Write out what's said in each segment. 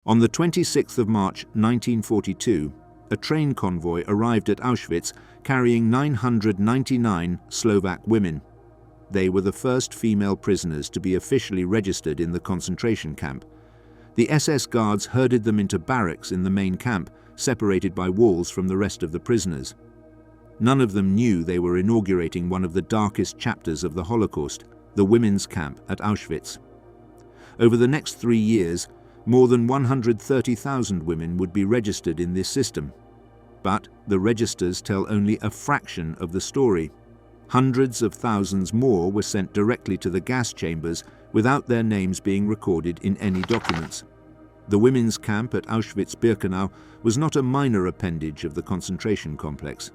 On the 26th of March 1942, a train convoy arrived at Auschwitz carrying 999 Slovak women. They were the first female prisoners to be officially registered in the concentration camp. The SS guards herded them into barracks in the main camp, separated by walls from the rest of the prisoners. None of them knew they were inaugurating one of the darkest chapters of the Holocaust, the women's camp at Auschwitz. Over the next 3 years, more than 130,000 women would be registered in this system. But the registers tell only a fraction of the story. Hundreds of thousands more were sent directly to the gas chambers without their names being recorded in any documents. The women's camp at Auschwitz-Birkenau was not a minor appendage of the concentration complex.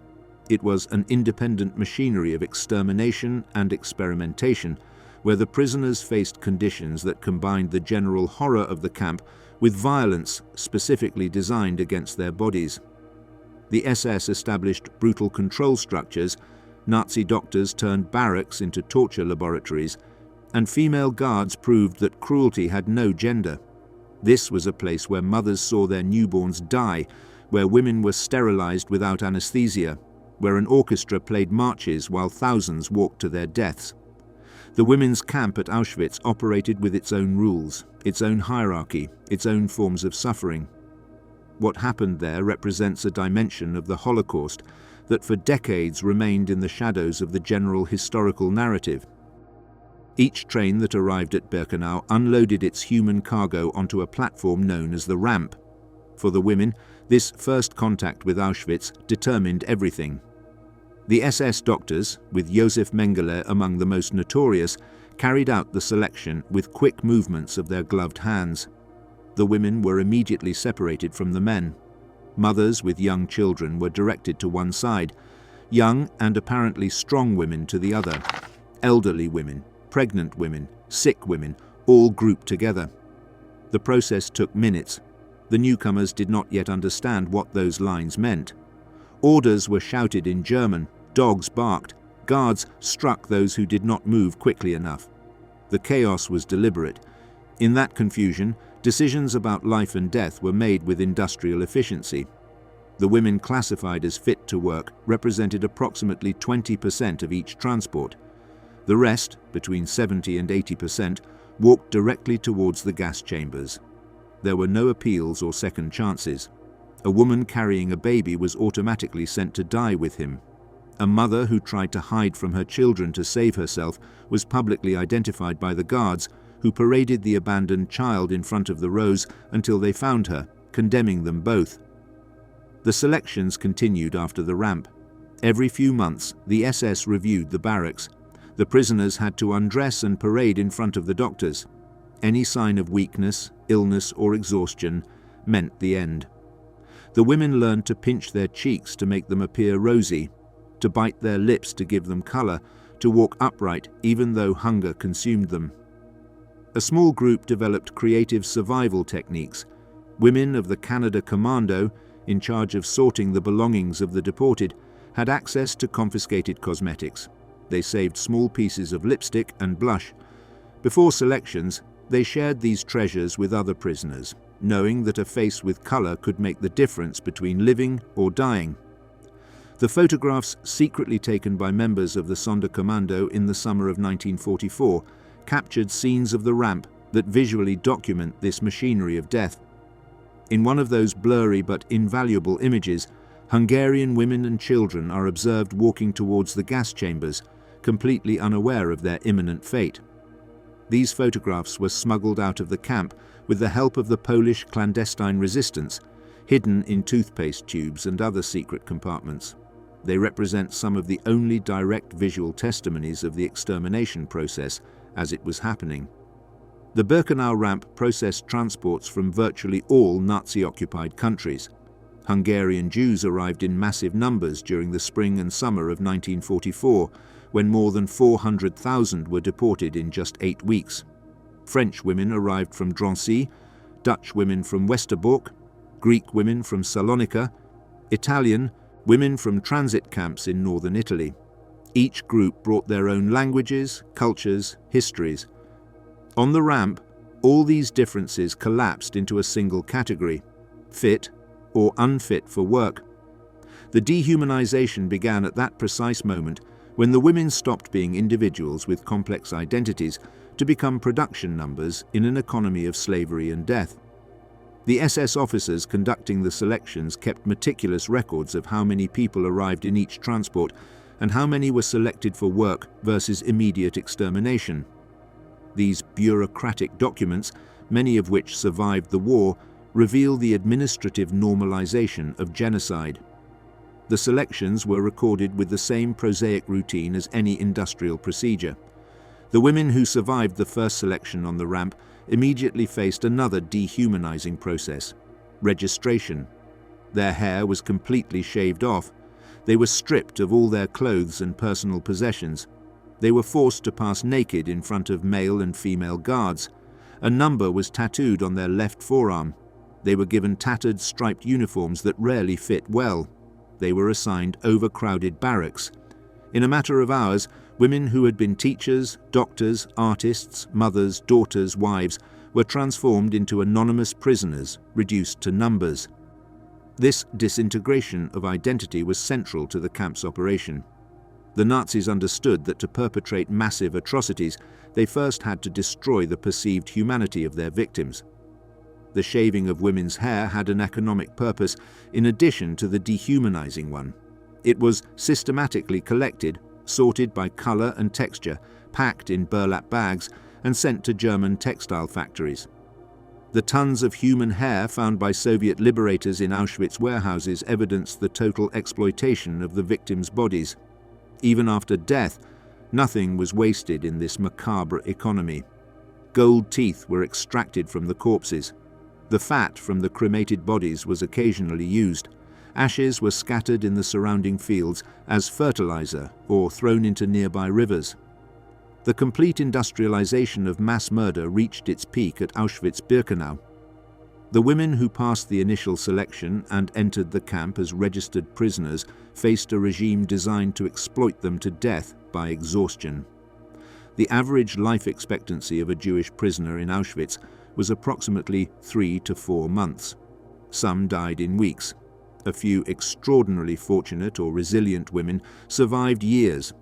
It was an independent machinery of extermination and experimentation, where the prisoners faced conditions that combined the general horror of the camp with violence specifically designed against their bodies. The SS established brutal control structures, Nazi doctors turned barracks into torture laboratories, and female guards proved that cruelty had no gender. This was a place where mothers saw their newborns die, where women were sterilized without anesthesia, where an orchestra played marches while thousands walked to their deaths. The women's camp at Auschwitz operated with its own rules, its own hierarchy, its own forms of suffering. What happened there represents a dimension of the Holocaust that for decades remained in the shadows of the general historical narrative. Each train that arrived at Birkenau unloaded its human cargo onto a platform known as the ramp. For the women, this first contact with Auschwitz determined everything. The SS doctors, with Josef Mengele among the most notorious, carried out the selection with quick movements of their gloved hands. The women were immediately separated from the men. Mothers with young children were directed to one side, young and apparently strong women to the other, elderly women, pregnant women, sick women, all grouped together. The process took minutes. The newcomers did not yet understand what those lines meant. Orders were shouted in German, dogs barked, guards struck those who did not move quickly enough. The chaos was deliberate. In that confusion, decisions about life and death were made with industrial efficiency. The women classified as fit to work represented approximately 20% of each transport. The rest, between 70 and 80%, walked directly towards the gas chambers. There were no appeals or second chances. A woman carrying a baby was automatically sent to die with him. A mother who tried to hide from her children to save herself was publicly identified by the guards, who paraded the abandoned child in front of the rows until they found her, condemning them both. The selections continued after the ramp. Every few months, the SS reviewed the barracks. The prisoners had to undress and parade in front of the doctors. Any sign of weakness, illness, or exhaustion meant the end. The women learned to pinch their cheeks to make them appear rosy, to bite their lips to give them color, to walk upright even though hunger consumed them. A small group developed creative survival techniques. Women of the Canada Commando, in charge of sorting the belongings of the deported, had access to confiscated cosmetics. They saved small pieces of lipstick and blush. Before selections, they shared these treasures with other prisoners, knowing that a face with color could make the difference between living or dying. The photographs secretly taken by members of the Sonderkommando in the summer of 1944 captured scenes of the ramp that visually document this machinery of death. In one of those blurry but invaluable images, Hungarian women and children are observed walking towards the gas chambers, completely unaware of their imminent fate. These photographs were smuggled out of the camp with the help of the Polish clandestine resistance, hidden in toothpaste tubes and other secret compartments. They represent some of the only direct visual testimonies of the extermination process as it was happening. The Birkenau ramp processed transports from virtually all Nazi-occupied countries. Hungarian Jews arrived in massive numbers during the spring and summer of 1944, when more than 400,000 were deported in just 8 weeks. French women arrived from Drancy, Dutch women from Westerbork, Greek women from Salonika, Italian women from transit camps in northern Italy. Each group brought their own languages, cultures, histories. On the ramp, All these differences collapsed into a single category: fit or unfit for work. The dehumanization began at that precise moment when the women stopped being individuals with complex identities to become production numbers in an economy of slavery and death. The SS officers conducting the selections kept meticulous records of how many people arrived in each transport and how many were selected for work versus immediate extermination. These bureaucratic documents, many of which survived the war, reveal the administrative normalization of genocide. The selections were recorded with the same prosaic routine as any industrial procedure. The women who survived the first selection on the ramp immediately faced another dehumanizing process: registration. Their hair was completely shaved off. They were stripped of all their clothes and personal possessions. They were forced to pass naked in front of male and female guards. A number was tattooed on their left forearm. They were given tattered, striped uniforms that rarely fit well. They were assigned overcrowded barracks. In a matter of hours, women who had been teachers, doctors, artists, mothers, daughters, wives were transformed into anonymous prisoners, reduced to numbers. This disintegration of identity was central to the camp's operation. The Nazis understood that to perpetrate massive atrocities, they first had to destroy the perceived humanity of their victims. The shaving of women's hair had an economic purpose in addition to the dehumanizing one. It was systematically collected, sorted by color and texture, packed in burlap bags, and sent to German textile factories. The tons of human hair found by Soviet liberators in Auschwitz warehouses evidenced the total exploitation of the victims' bodies. Even after death, nothing was wasted in this macabre economy. Gold teeth were extracted from the corpses. The fat from the cremated bodies was occasionally used. Ashes were scattered in the surrounding fields as fertilizer or thrown into nearby rivers. The complete industrialization of mass murder reached its peak at Auschwitz-Birkenau. The women who passed the initial selection and entered the camp as registered prisoners faced a regime designed to exploit them to death by exhaustion. The average life expectancy of a Jewish prisoner in Auschwitz was approximately 3 to 4 months. Some died in weeks. A few extraordinarily fortunate or resilient women survived years.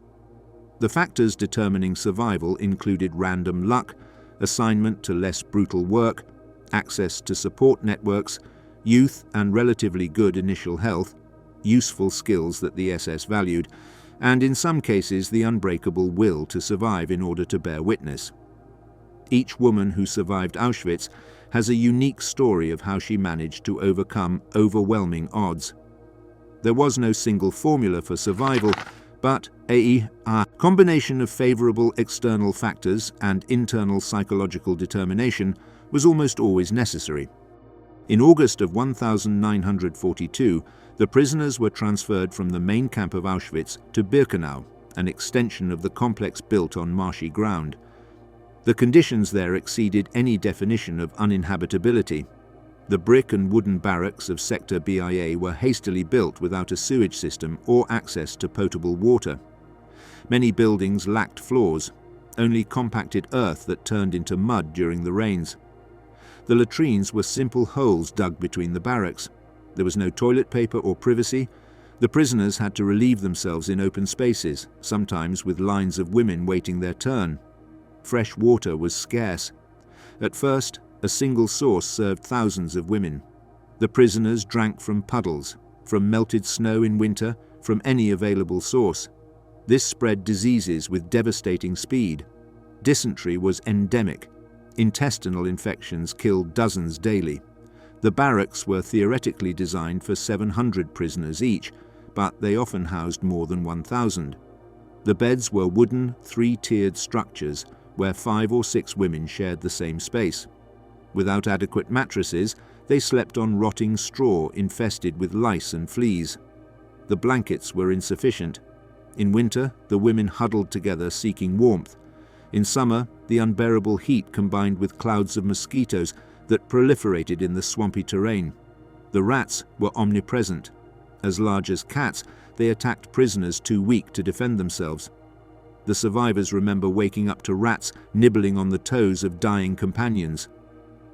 The factors determining survival included random luck, assignment to less brutal work, access to support networks, youth and relatively good initial health, useful skills that the SS valued, and in some cases the unbreakable will to survive in order to bear witness. Each woman who survived Auschwitz has a unique story of how she managed to overcome overwhelming odds. There was no single formula for survival, but a combination of favorable external factors and internal psychological determination was almost always necessary. In August of 1942, the prisoners were transferred from the main camp of Auschwitz to Birkenau, an extension of the complex built on marshy ground. The conditions there exceeded any definition of uninhabitability. The brick and wooden barracks of Sector BIA were hastily built without a sewage system or access to potable water. Many buildings lacked floors, only compacted earth that turned into mud during the rains. The latrines were simple holes dug between the barracks. There was no toilet paper or privacy. The prisoners had to relieve themselves in open spaces, sometimes with lines of women waiting their turn. Fresh water was scarce. At first, a single source served thousands of women. The prisoners drank from puddles, from melted snow in winter, from any available source. This spread diseases with devastating speed. Dysentery was endemic. Intestinal infections killed dozens daily. The barracks were theoretically designed for 700 prisoners each, but they often housed more than 1,000. The beds were wooden, 3-tiered structures where 5 or 6 women shared the same space. Without adequate mattresses, they slept on rotting straw infested with lice and fleas. The blankets were insufficient. In winter, the women huddled together seeking warmth. In summer, the unbearable heat combined with clouds of mosquitoes that proliferated in the swampy terrain. The rats were omnipresent. As large as cats, they attacked prisoners too weak to defend themselves. The survivors remember waking up to rats nibbling on the toes of dying companions.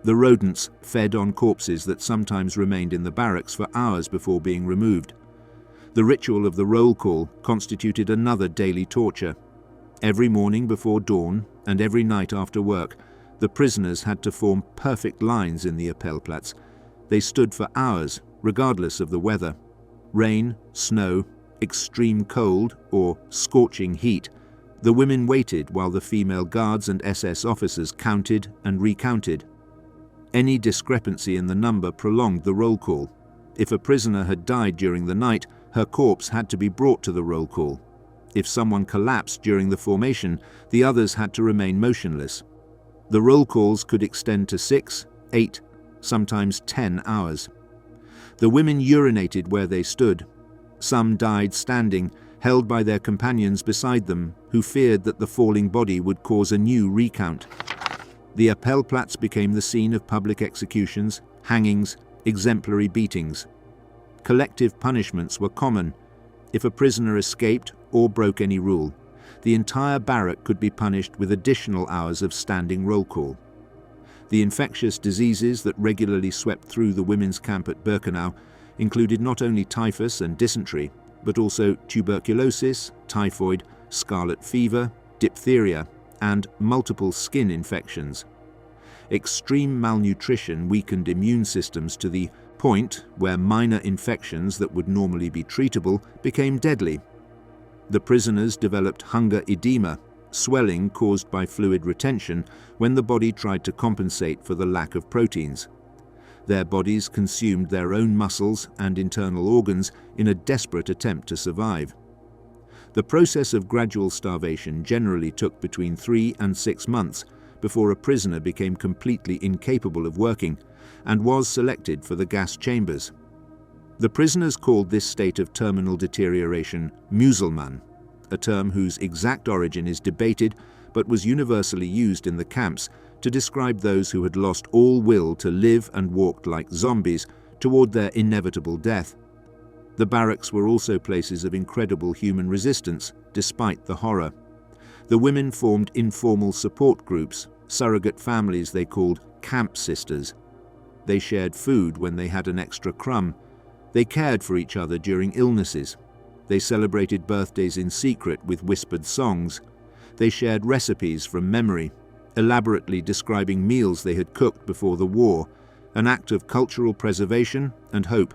The rodents fed on corpses that sometimes remained in the barracks for hours before being removed. The ritual of the roll call constituted another daily torture. Every morning before dawn and every night after work, the prisoners had to form perfect lines in the Appellplatz. They stood for hours, regardless of the weather. Rain, snow, extreme cold, or scorching heat. The women waited while the female guards and SS officers counted and recounted. Any discrepancy in the number prolonged the roll call. If a prisoner had died during the night, her corpse had to be brought to the roll call. If someone collapsed during the formation, the others had to remain motionless. The roll calls could extend to 6, 8, sometimes 10 hours. The women urinated where they stood. Some died standing, held by their companions beside them, who feared that the falling body would cause a new recount. The Appellplatz became the scene of public executions, hangings, exemplary beatings. Collective punishments were common. If a prisoner escaped or broke any rule, the entire barrack could be punished with additional hours of standing roll call. The infectious diseases that regularly swept through the women's camp at Birkenau included not only typhus and dysentery, but also tuberculosis, typhoid, scarlet fever, diphtheria, and multiple skin infections. Extreme malnutrition weakened immune systems to the point where minor infections that would normally be treatable became deadly. The prisoners developed hunger edema, swelling caused by fluid retention when the body tried to compensate for the lack of proteins. Their bodies consumed their own muscles and internal organs in a desperate attempt to survive. The process of gradual starvation generally took between 3 and 6 months before a prisoner became completely incapable of working and was selected for the gas chambers. The prisoners called this state of terminal deterioration Muselmann, a term whose exact origin is debated but was universally used in the camps to describe those who had lost all will to live and walked like zombies toward their inevitable death. The barracks were also places of incredible human resistance, despite the horror. The women formed informal support groups, surrogate families they called camp sisters. They shared food when they had an extra crumb. They cared for each other during illnesses. They celebrated birthdays in secret with whispered songs. They shared recipes from memory, elaborately describing meals they had cooked before the war, an act of cultural preservation and hope.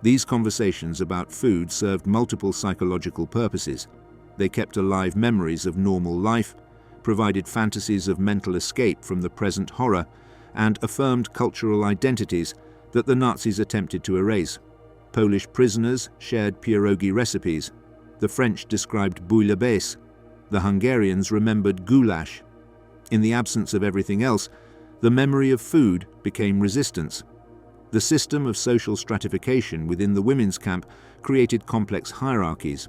These conversations about food served multiple psychological purposes. They kept alive memories of normal life, provided fantasies of mental escape from the present horror, and affirmed cultural identities that the Nazis attempted to erase. Polish prisoners shared pierogi recipes. The French described bouillabaisse. The Hungarians remembered goulash. In the absence of everything else, the memory of food became resistance. The system of social stratification within the women's camp created complex hierarchies.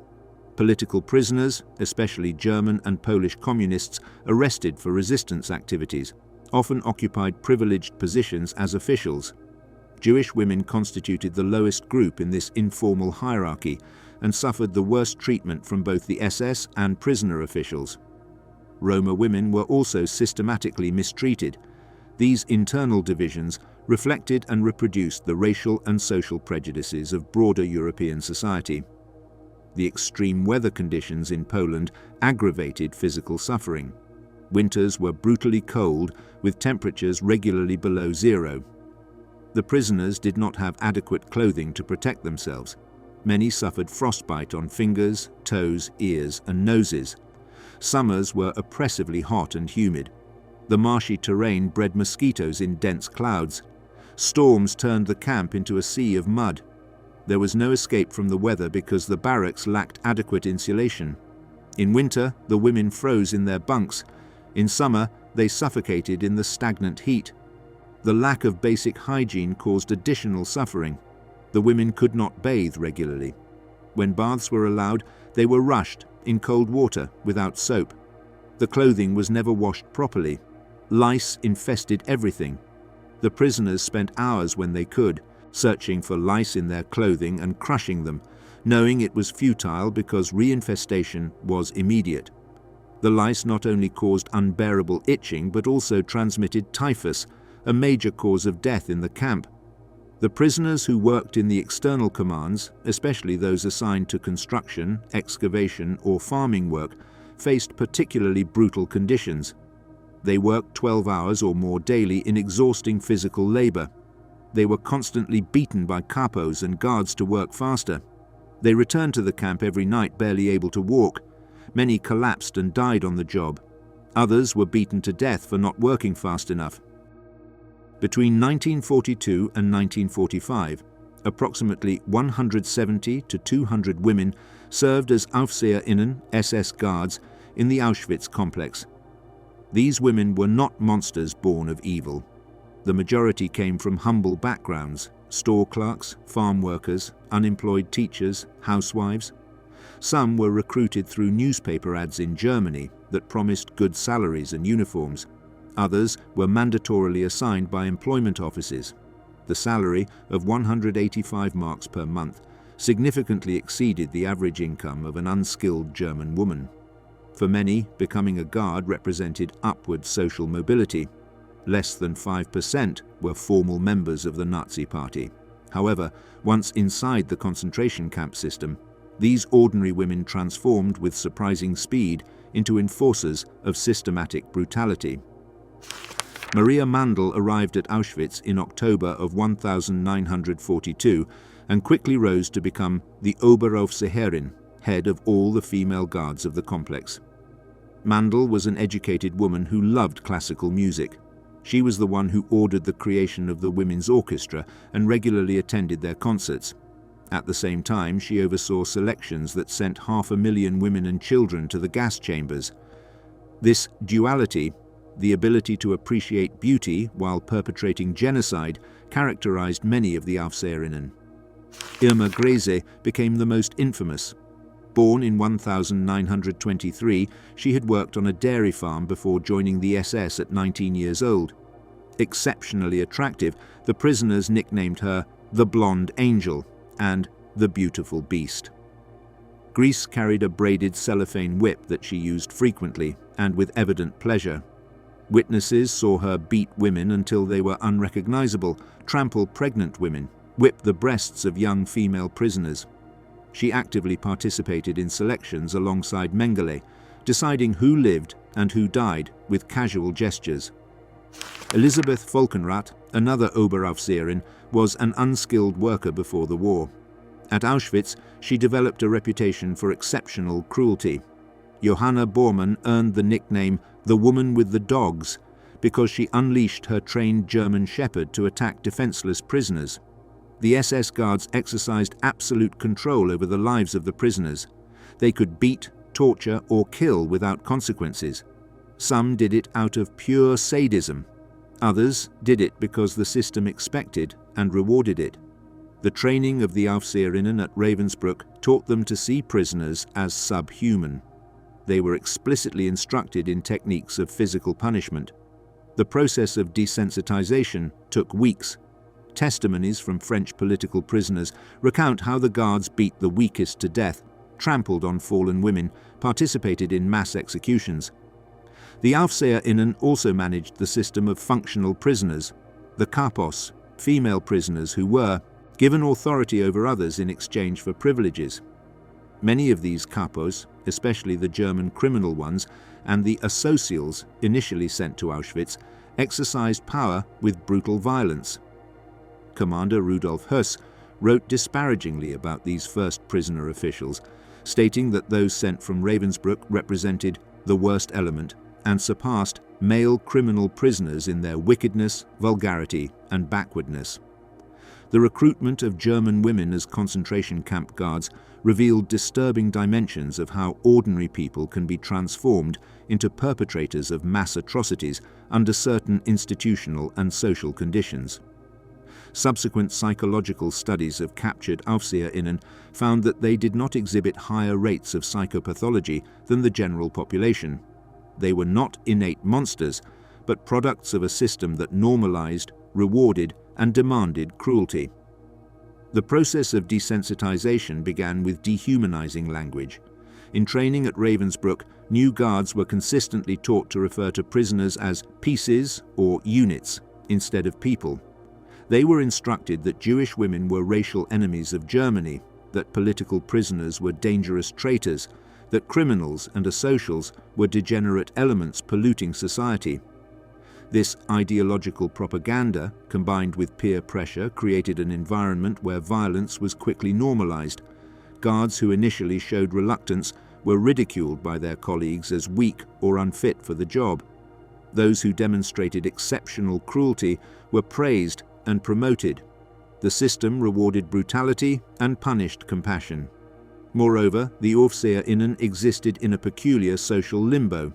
Political prisoners, especially German and Polish communists, arrested for resistance activities, often occupied privileged positions as officials. Jewish women constituted the lowest group in this informal hierarchy and suffered the worst treatment from both the SS and prisoner officials. Roma women were also systematically mistreated. These internal divisions reflected and reproduced the racial and social prejudices of broader European society. The extreme weather conditions in Poland aggravated physical suffering. Winters were brutally cold, with temperatures regularly below zero. The prisoners did not have adequate clothing to protect themselves. Many suffered frostbite on fingers, toes, ears, and noses. Summers were oppressively hot and humid. The marshy terrain bred mosquitoes in dense clouds. Storms turned the camp into a sea of mud. There was no escape from the weather because the barracks lacked adequate insulation. In winter, the women froze in their bunks. In summer, they suffocated in the stagnant heat. The lack of basic hygiene caused additional suffering. The women could not bathe regularly. When baths were allowed, they were rushed in cold water without soap. The clothing was never washed properly. Lice infested everything. The prisoners spent hours when they could, searching for lice in their clothing and crushing them, knowing it was futile because reinfestation was immediate. The lice not only caused unbearable itching but also transmitted typhus, a major cause of death in the camp. The prisoners who worked in the external commands, especially those assigned to construction, excavation, or farming work, faced particularly brutal conditions. They worked 12 hours or more daily in exhausting physical labor. They were constantly beaten by capos and guards to work faster. They returned to the camp every night barely able to walk. Many collapsed and died on the job. Others were beaten to death for not working fast enough. Between 1942 and 1945, approximately 170 to 200 women served as Aufseherinnen, SS guards, in the Auschwitz complex. These women were not monsters born of evil. The majority came from humble backgrounds: store clerks, farm workers, unemployed teachers, housewives. Some were recruited through newspaper ads in Germany that promised good salaries and uniforms. Others were mandatorily assigned by employment offices. The salary of 185 marks per month significantly exceeded the average income of an unskilled German woman. For many, becoming a guard represented upward social mobility. Less than 5% were formal members of the Nazi Party. However, once inside the concentration camp system, these ordinary women transformed with surprising speed into enforcers of systematic brutality. Maria Mandl arrived at Auschwitz in October of 1942 and quickly rose to become the Oberaufseherin, head of all the female guards of the complex. Mandl was an educated woman who loved classical music. She was the one who ordered the creation of the women's orchestra and regularly attended their concerts. At the same time, she oversaw selections that sent 500,000 women and children to the gas chambers. This duality, the ability to appreciate beauty while perpetrating genocide, characterized many of the Aufseherinnen. Irma Grese became the most infamous. Born in 1923, she had worked on a dairy farm before joining the SS at 19 years old. Exceptionally attractive, the prisoners nicknamed her the Blonde Angel and the Beautiful Beast. Grese carried a braided cellophane whip that she used frequently and with evident pleasure. Witnesses saw her beat women until they were unrecognizable, trample pregnant women, whip the breasts of young female prisoners. She actively participated in selections alongside Mengele, deciding who lived and who died with casual gestures. Elisabeth Volkenrath, another Oberaufseherin, was an unskilled worker before the war. At Auschwitz, she developed a reputation for exceptional cruelty. Johanna Bormann earned the nickname the Woman with the Dogs because she unleashed her trained German shepherd to attack defenseless prisoners. The SS guards exercised absolute control over the lives of the prisoners. They could beat, torture, or kill without consequences. Some did it out of pure sadism. Others did it because the system expected and rewarded it. The training of the Aufseherinnen at Ravensbrück taught them to see prisoners as subhuman. They were explicitly instructed in techniques of physical punishment. The process of desensitization took weeks. Testimonies from French political prisoners recount how the guards beat the weakest to death, trampled on fallen women, participated in mass executions. The Aufseherinnen also managed the system of functional prisoners, the kapos, female prisoners who were given authority over others in exchange for privileges. Many of these kapos, especially the German criminal ones and the asocials initially sent to Auschwitz, exercised power with brutal violence. Commander Rudolf Höss wrote disparagingly about these first prisoner officials, stating that those sent from Ravensbrück represented the worst element and surpassed male criminal prisoners in their wickedness, vulgarity, and backwardness. The recruitment of German women as concentration camp guards revealed disturbing dimensions of how ordinary people can be transformed into perpetrators of mass atrocities under certain institutional and social conditions. Subsequent psychological studies of captured Aufseherinnen found that they did not exhibit higher rates of psychopathology than the general population. They were not innate monsters, but products of a system that normalized, rewarded, and demanded cruelty. The process of desensitization began with dehumanizing language. In training at Ravensbrück, new guards were consistently taught to refer to prisoners as pieces or units, instead of people. They were instructed that Jewish women were racial enemies of Germany, that political prisoners were dangerous traitors, that criminals and asocials were degenerate elements polluting society. This ideological propaganda, combined with peer pressure, created an environment where violence was quickly normalized. Guards who initially showed reluctance were ridiculed by their colleagues as weak or unfit for the job. Those who demonstrated exceptional cruelty were praised and promoted. The system rewarded brutality and punished compassion. Moreover, the Aufseherinnen existed in a peculiar social limbo.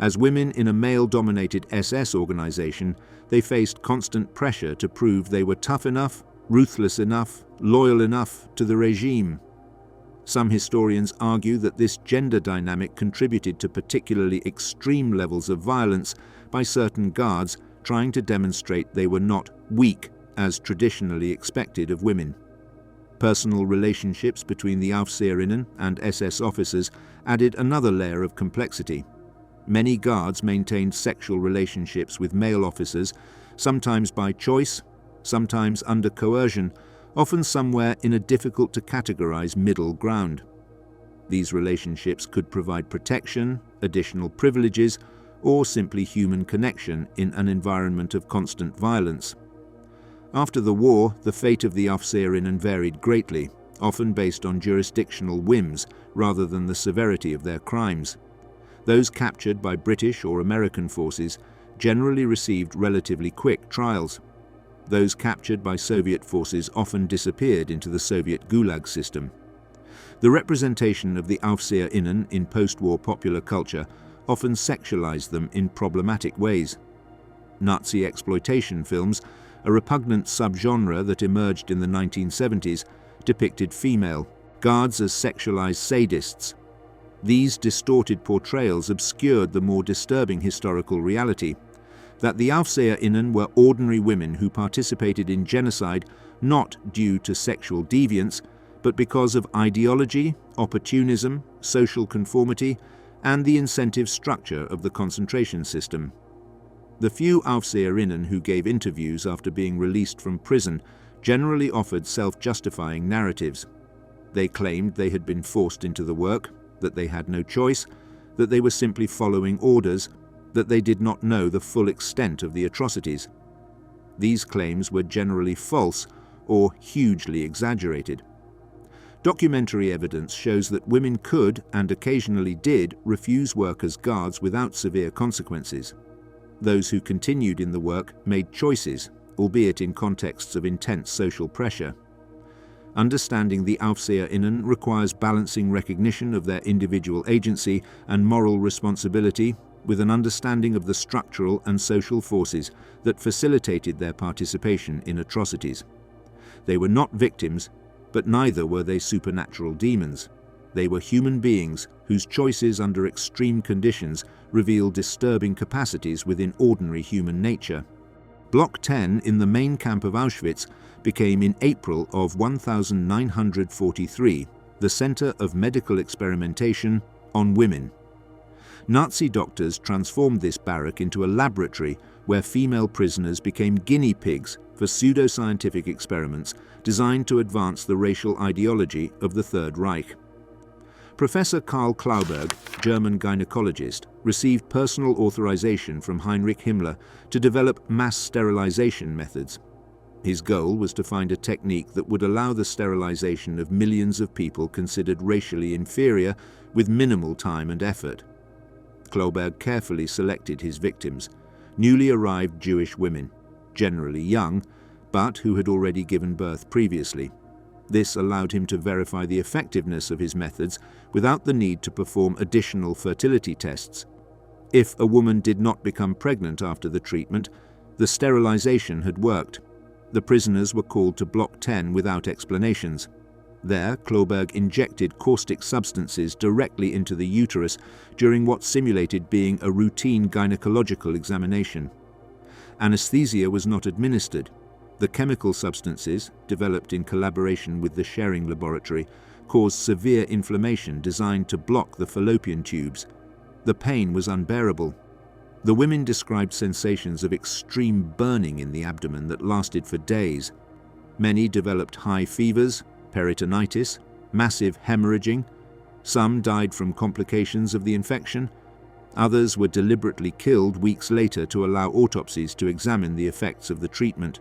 As women in a male-dominated SS organization, they faced constant pressure to prove they were tough enough, ruthless enough, loyal enough to the regime. Some historians argue that this gender dynamic contributed to particularly extreme levels of violence by certain guards trying to demonstrate they were not weak as traditionally expected of women. Personal relationships between the Aufseherinnen and SS officers added another layer of complexity. Many guards maintained sexual relationships with male officers, sometimes by choice, sometimes under coercion, often somewhere in a difficult-to-categorize middle ground. These relationships could provide protection, additional privileges, or simply human connection in an environment of constant violence. After the war, the fate of the Aufseherinnen varied greatly, often based on jurisdictional whims rather than the severity of their crimes. Those captured by British or American forces generally received relatively quick trials. Those captured by Soviet forces often disappeared into the Soviet Gulag system. The representation of the Aufseherinnen in post-war popular culture often sexualized them in problematic ways. Nazi exploitation films, a repugnant subgenre that emerged in the 1970s, depicted female guards as sexualized sadists. These distorted portrayals obscured the more disturbing historical reality, that the Aufseherinnen were ordinary women who participated in genocide not due to sexual deviance, but because of ideology, opportunism, social conformity, and the incentive structure of the concentration system. The few Aufseherinnen who gave interviews after being released from prison generally offered self-justifying narratives. They claimed they had been forced into the work, that they had no choice, that they were simply following orders, that they did not know the full extent of the atrocities. These claims were generally false or hugely exaggerated. Documentary evidence shows that women could, and occasionally did, refuse work as guards without severe consequences. Those who continued in the work made choices, albeit in contexts of intense social pressure. Understanding the Aufseherinnen requires balancing recognition of their individual agency and moral responsibility with an understanding of the structural and social forces that facilitated their participation in atrocities. They were not victims, but neither were they supernatural demons. They were human beings whose choices under extreme conditions reveal disturbing capacities within ordinary human nature. Block 10 in the main camp of Auschwitz became in April of 1943 the center of medical experimentation on women. Nazi doctors transformed this barrack into a laboratory where female prisoners became guinea pigs for pseudoscientific experiments designed to advance the racial ideology of the Third Reich. Professor Karl Klauberg, German gynecologist, received personal authorization from Heinrich Himmler to develop mass sterilization methods. His goal was to find a technique that would allow the sterilization of millions of people considered racially inferior with minimal time and effort. Klauberg carefully selected his victims, newly arrived Jewish women, generally young, but who had already given birth previously. This allowed him to verify the effectiveness of his methods without the need to perform additional fertility tests. If a woman did not become pregnant after the treatment, the sterilization had worked. The prisoners were called to Block 10 without explanations. There, Klauberg injected caustic substances directly into the uterus during what simulated being a routine gynecological examination. Anesthesia was not administered. The chemical substances, developed in collaboration with the Schering laboratory, caused severe inflammation designed to block the fallopian tubes. The pain was unbearable. The women described sensations of extreme burning in the abdomen that lasted for days. Many developed high fevers, peritonitis, massive hemorrhaging. Some died from complications of the infection. Others were deliberately killed weeks later to allow autopsies to examine the effects of the treatment.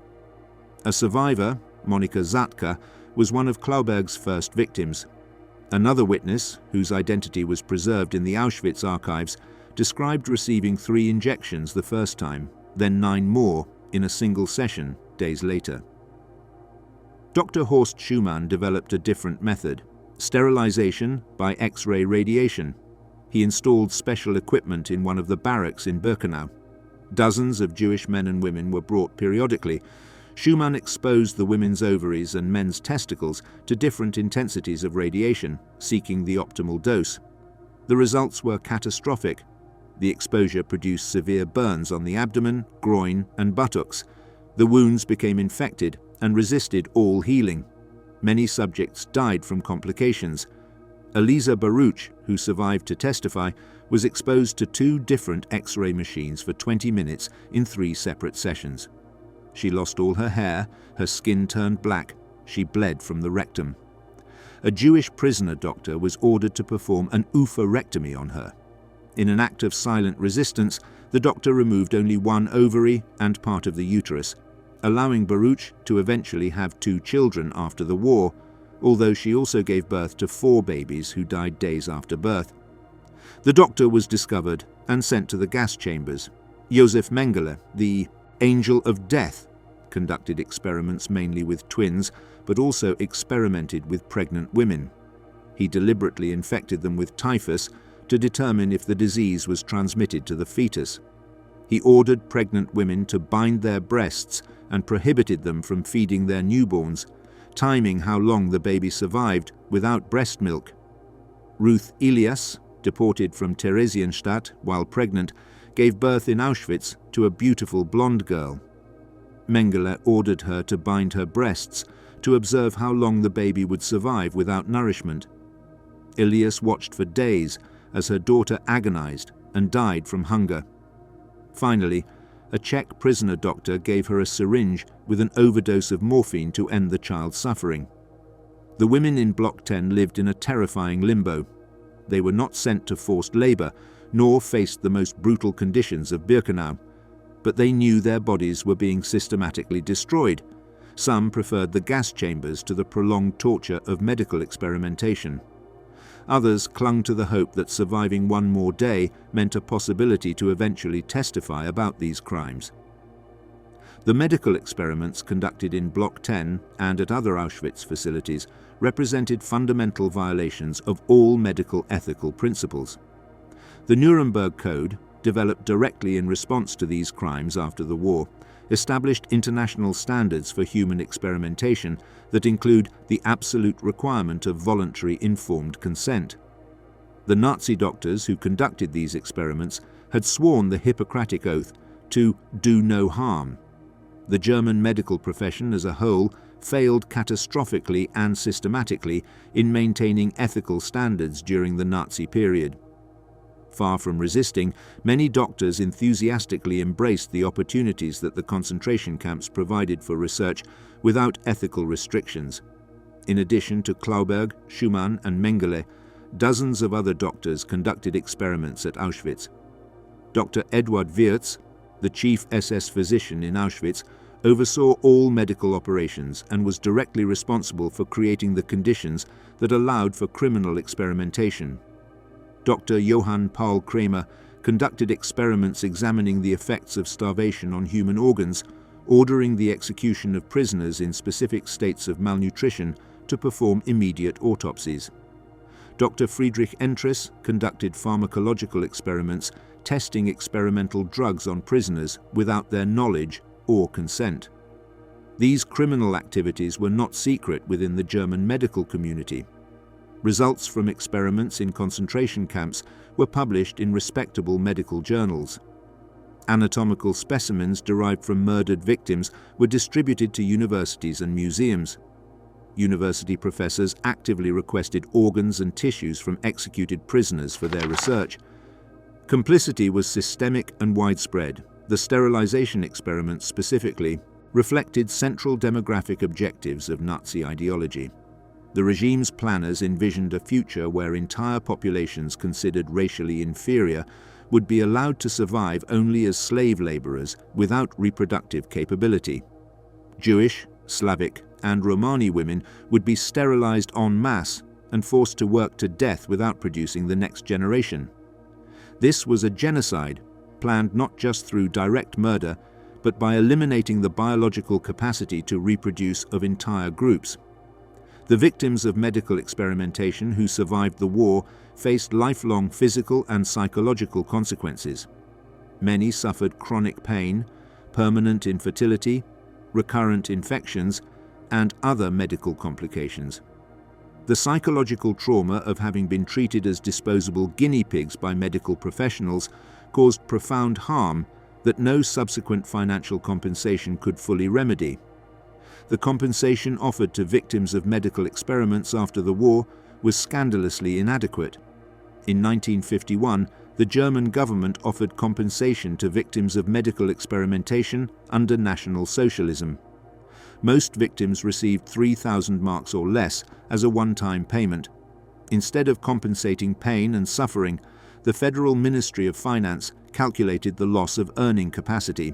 A survivor, Monika Zatka, was one of Klauberg's first victims. Another witness, whose identity was preserved in the Auschwitz archives, described receiving 3 injections the first time, then 9 more in a single session days later. Dr. Horst Schumann developed a different method: sterilization by X-ray radiation. He installed special equipment in one of the barracks in Birkenau. Dozens of Jewish men and women were brought periodically. Schumann exposed the women's ovaries and men's testicles to different intensities of radiation, seeking the optimal dose. The results were catastrophic. The exposure produced severe burns on the abdomen, groin, and buttocks. The wounds became infected and resisted all healing. Many subjects died from complications. Elisa Baruch, who survived to testify, was exposed to 2 different X-ray machines for 20 minutes in 3 separate sessions. She lost all her hair, her skin turned black, she bled from the rectum. A Jewish prisoner doctor was ordered to perform an oophorectomy on her. In an act of silent resistance, the doctor removed only 1 ovary and part of the uterus, allowing Baruch to eventually have 2 children after the war, although she also gave birth to 4 babies who died days after birth. The doctor was discovered and sent to the gas chambers. Josef Mengele, the angel of death, conducted experiments mainly with twins, but also experimented with pregnant women. He deliberately infected them with typhus to determine if the disease was transmitted to the fetus. He ordered pregnant women to bind their breasts and prohibited them from feeding their newborns, timing how long the baby survived without breast milk. Ruth Elias, deported from Theresienstadt while pregnant, gave birth in Auschwitz to a beautiful blonde girl. Mengele ordered her to bind her breasts to observe how long the baby would survive without nourishment. Elias watched for days as her daughter agonized and died from hunger. Finally, a Czech prisoner doctor gave her a syringe with an overdose of morphine to end the child's suffering. The women in Block 10 lived in a terrifying limbo. They were not sent to forced labor, nor faced the most brutal conditions of Birkenau, but they knew their bodies were being systematically destroyed. Some preferred the gas chambers to the prolonged torture of medical experimentation. Others clung to the hope that surviving 1 more day meant a possibility to eventually testify about these crimes. The medical experiments conducted in Block 10 and at other Auschwitz facilities represented fundamental violations of all medical ethical principles. The Nuremberg Code, developed directly in response to these crimes after the war, established international standards for human experimentation that include the absolute requirement of voluntary informed consent. The Nazi doctors who conducted these experiments had sworn the Hippocratic Oath to do no harm. The German medical profession as a whole failed catastrophically and systematically in maintaining ethical standards during the Nazi period. Far from resisting, many doctors enthusiastically embraced the opportunities that the concentration camps provided for research without ethical restrictions. In addition to Klauberg, Schumann, and Mengele, dozens of other doctors conducted experiments at Auschwitz. Dr. Eduard Wirtz, the chief SS physician in Auschwitz, oversaw all medical operations and was directly responsible for creating the conditions that allowed for criminal experimentation. Dr. Johann Paul Kramer conducted experiments examining the effects of starvation on human organs, ordering the execution of prisoners in specific states of malnutrition to perform immediate autopsies. Dr. Friedrich Entris conducted pharmacological experiments testing experimental drugs on prisoners without their knowledge or consent. These criminal activities were not secret within the German medical community. Results from experiments in concentration camps were published in respectable medical journals. Anatomical specimens derived from murdered victims were distributed to universities and museums. University professors actively requested organs and tissues from executed prisoners for their research. Complicity was systemic and widespread. The sterilization experiments specifically reflected central demographic objectives of Nazi ideology. The regime's planners envisioned a future where entire populations considered racially inferior would be allowed to survive only as slave laborers without reproductive capability. Jewish, Slavic, and Romani women would be sterilized en masse and forced to work to death without producing the next generation. This was a genocide, planned not just through direct murder, but by eliminating the biological capacity to reproduce of entire groups. The victims of medical experimentation who survived the war faced lifelong physical and psychological consequences. Many suffered chronic pain, permanent infertility, recurrent infections, and other medical complications. The psychological trauma of having been treated as disposable guinea pigs by medical professionals caused profound harm that no subsequent financial compensation could fully remedy. The compensation offered to victims of medical experiments after the war was scandalously inadequate. In 1951, the German government offered compensation to victims of medical experimentation under National Socialism. Most victims received 3,000 marks or less as a one-time payment. Instead of compensating pain and suffering, the Federal Ministry of Finance calculated the loss of earning capacity.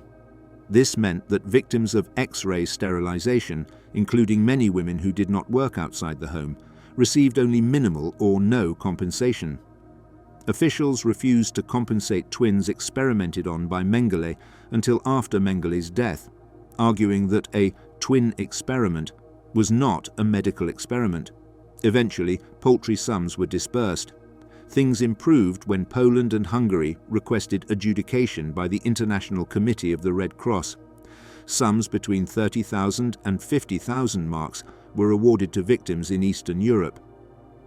This meant that victims of X-ray sterilization, including many women who did not work outside the home, received only minimal or no compensation. Officials refused to compensate twins experimented on by Mengele until after Mengele's death, arguing that a twin experiment was not a medical experiment. Eventually, paltry sums were disbursed. Things improved when Poland and Hungary requested adjudication by the International Committee of the Red Cross. Sums between 30,000 and 50,000 marks were awarded to victims in Eastern Europe.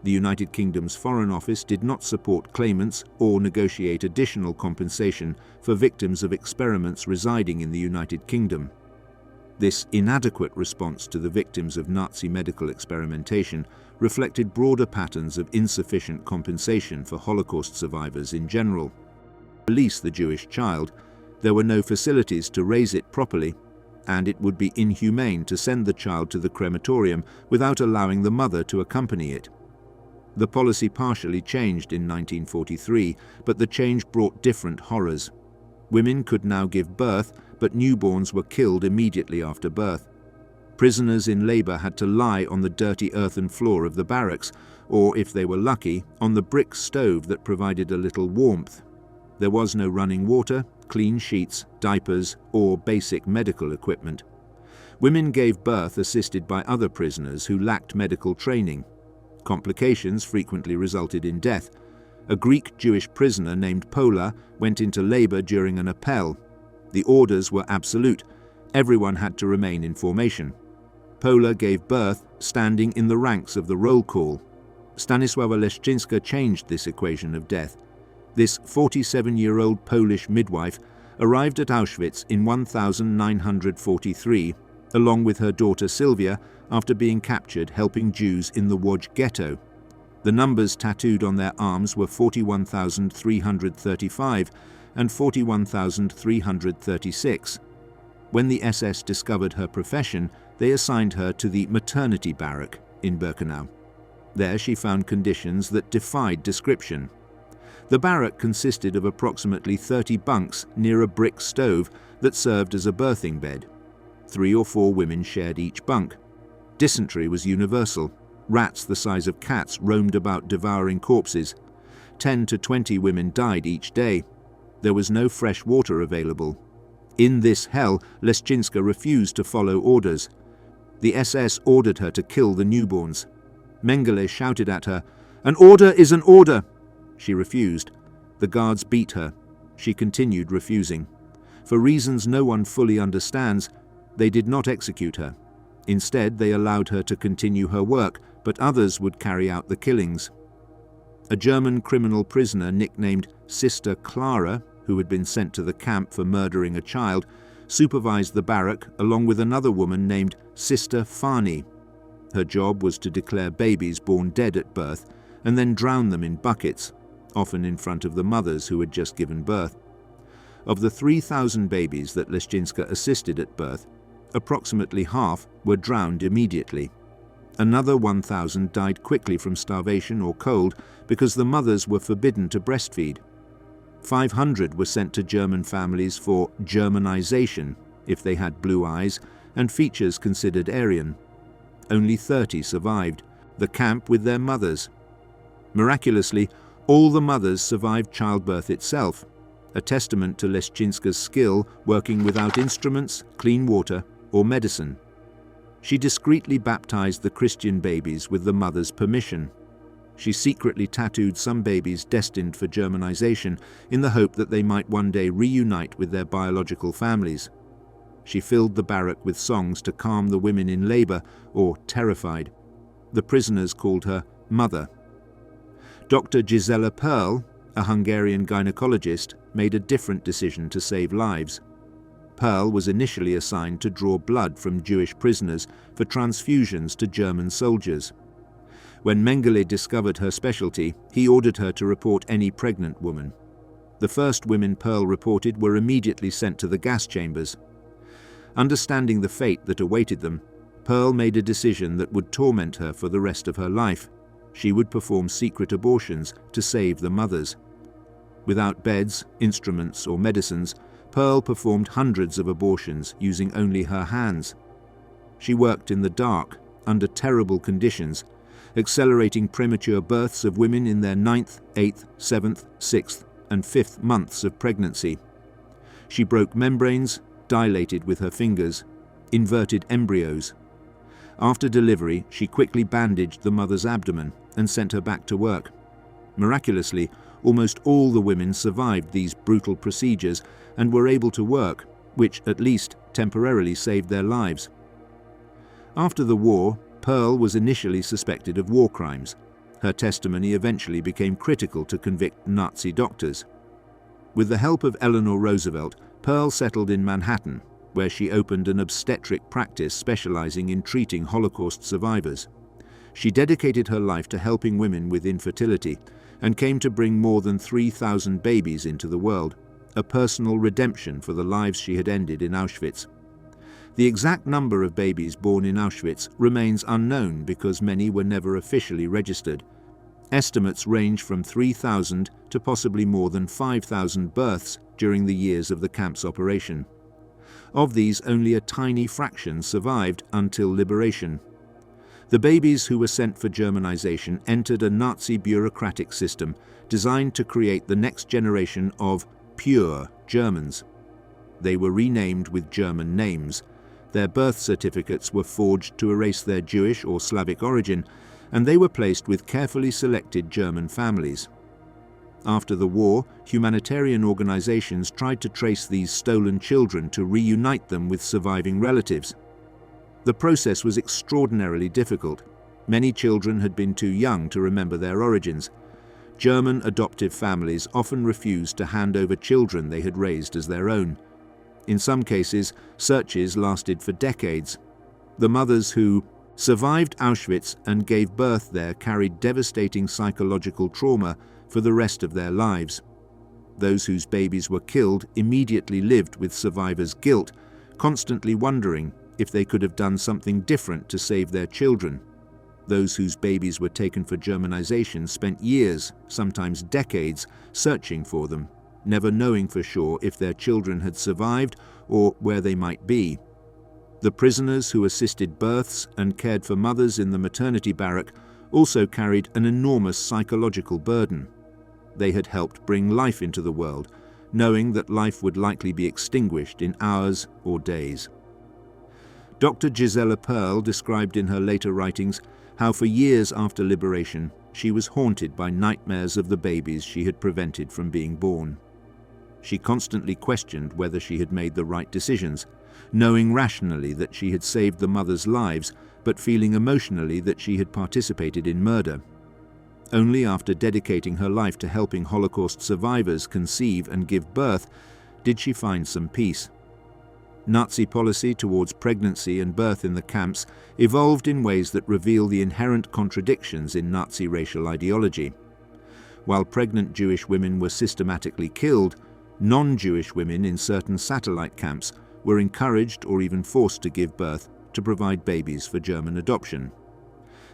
The United Kingdom's Foreign Office did not support claimants or negotiate additional compensation for victims of experiments residing in the United Kingdom. This inadequate response to the victims of Nazi medical experimentation reflected broader patterns of insufficient compensation for Holocaust survivors in general. To release the Jewish child, there were no facilities to raise it properly, and it would be inhumane to send the child to the crematorium without allowing the mother to accompany it. The policy partially changed in 1943, but the change brought different horrors. Women could now give birth, but newborns were killed immediately after birth. Prisoners in labor had to lie on the dirty earthen floor of the barracks, or, if they were lucky, on the brick stove that provided a little warmth. There was no running water, clean sheets, diapers, or basic medical equipment. Women gave birth assisted by other prisoners who lacked medical training. Complications frequently resulted in death. A Greek Jewish prisoner named Pola went into labor during an appel. The orders were absolute. Everyone had to remain in formation. Pola gave birth standing in the ranks of the roll call. Stanisława Leszczyńska changed this equation of death. This 47-year-old Polish midwife arrived at Auschwitz in 1943, along with her daughter Sylvia, after being captured helping Jews in the Łódź ghetto. The numbers tattooed on their arms were 41,335 and 41,336. When the SS discovered her profession, they assigned her to the Maternity barrack in Birkenau. There she found conditions that defied description. The barrack consisted of approximately 30 bunks near a brick stove that served as a birthing bed. 3 or 4 women shared each bunk. Dysentery was universal. Rats the size of cats roamed about devouring corpses. 10 to 20 women died each day. There was no fresh water available. In this hell, Leszczyńska refused to follow orders. The SS ordered her to kill the newborns. Mengele shouted at her, "An order is an order!" She refused. The guards beat her. She continued refusing. For reasons no one fully understands, they did not execute her. Instead, they allowed her to continue her work, but others would carry out the killings. A German criminal prisoner nicknamed Sister Clara, who had been sent to the camp for murdering a child, supervised the barrack along with another woman named Sister Fani. Her job was to declare babies born dead at birth and then drown them in buckets, often in front of the mothers who had just given birth. Of the 3,000 babies that Leszczyńska assisted at birth, approximately half were drowned immediately. Another 1,000 died quickly from starvation or cold because the mothers were forbidden to breastfeed. 500 were sent to German families for Germanization if they had blue eyes and features considered Aryan. Only 30 survived, the camp with their mothers. Miraculously, all the mothers survived childbirth itself, a testament to Leszczyńska's skill working without instruments, clean water, or medicine. She discreetly baptized the Christian babies with the mother's permission. She secretly tattooed some babies destined for Germanization in the hope that they might one day reunite with their biological families. She filled the barrack with songs to calm the women in labor or terrified. The prisoners called her Mother. Dr. Gisela Perl, a Hungarian gynecologist, made a different decision to save lives. Perl was initially assigned to draw blood from Jewish prisoners for transfusions to German soldiers. When Mengele discovered her specialty, he ordered her to report any pregnant woman. The first women Perl reported were immediately sent to the gas chambers. Understanding the fate that awaited them, Perl made a decision that would torment her for the rest of her life. She would perform secret abortions to save the mothers. Without beds, instruments, or medicines, Perl performed hundreds of abortions using only her hands. She worked in the dark, under terrible conditions, accelerating premature births of women in their 9th, 8th, 7th, 6th, and 5th months of pregnancy. She broke membranes, dilated with her fingers, inverted embryos. After delivery, she quickly bandaged the mother's abdomen and sent her back to work. Miraculously, almost all the women survived these brutal procedures and were able to work, which at least temporarily saved their lives. After the war, Perl was initially suspected of war crimes. Her testimony eventually became critical to convict Nazi doctors. With the help of Eleanor Roosevelt, Perl settled in Manhattan, where she opened an obstetric practice specializing in treating Holocaust survivors. She dedicated her life to helping women with infertility and came to bring more than 3,000 babies into the world, a personal redemption for the lives she had ended in Auschwitz. The exact number of babies born in Auschwitz remains unknown because many were never officially registered. Estimates range from 3,000 to possibly more than 5,000 births during the years of the camp's operation. Of these, only a tiny fraction survived until liberation. The babies who were sent for Germanization entered a Nazi bureaucratic system designed to create the next generation of pure Germans. They were renamed with German names. Their birth certificates were forged to erase their Jewish or Slavic origin, and they were placed with carefully selected German families. After the war, humanitarian organizations tried to trace these stolen children to reunite them with surviving relatives. The process was extraordinarily difficult. Many children had been too young to remember their origins. German adoptive families often refused to hand over children they had raised as their own. In some cases, searches lasted for decades. The mothers who survived Auschwitz and gave birth there carried devastating psychological trauma for the rest of their lives. Those whose babies were killed immediately lived with survivors' guilt, constantly wondering if they could have done something different to save their children. Those whose babies were taken for Germanization spent years, sometimes decades, searching for them, never knowing for sure if their children had survived or where they might be. The prisoners who assisted births and cared for mothers in the maternity barrack also carried an enormous psychological burden. They had helped bring life into the world, knowing that life would likely be extinguished in hours or days. Dr. Gisela Perl described in her later writings how for years after liberation she was haunted by nightmares of the babies she had prevented from being born. She constantly questioned whether she had made the right decisions, knowing rationally that she had saved the mothers' lives, but feeling emotionally that she had participated in murder. Only after dedicating her life to helping Holocaust survivors conceive and give birth did she find some peace. Nazi policy towards pregnancy and birth in the camps evolved in ways that reveal the inherent contradictions in Nazi racial ideology. While pregnant Jewish women were systematically killed, non-Jewish women in certain satellite camps were encouraged or even forced to give birth to provide babies for German adoption.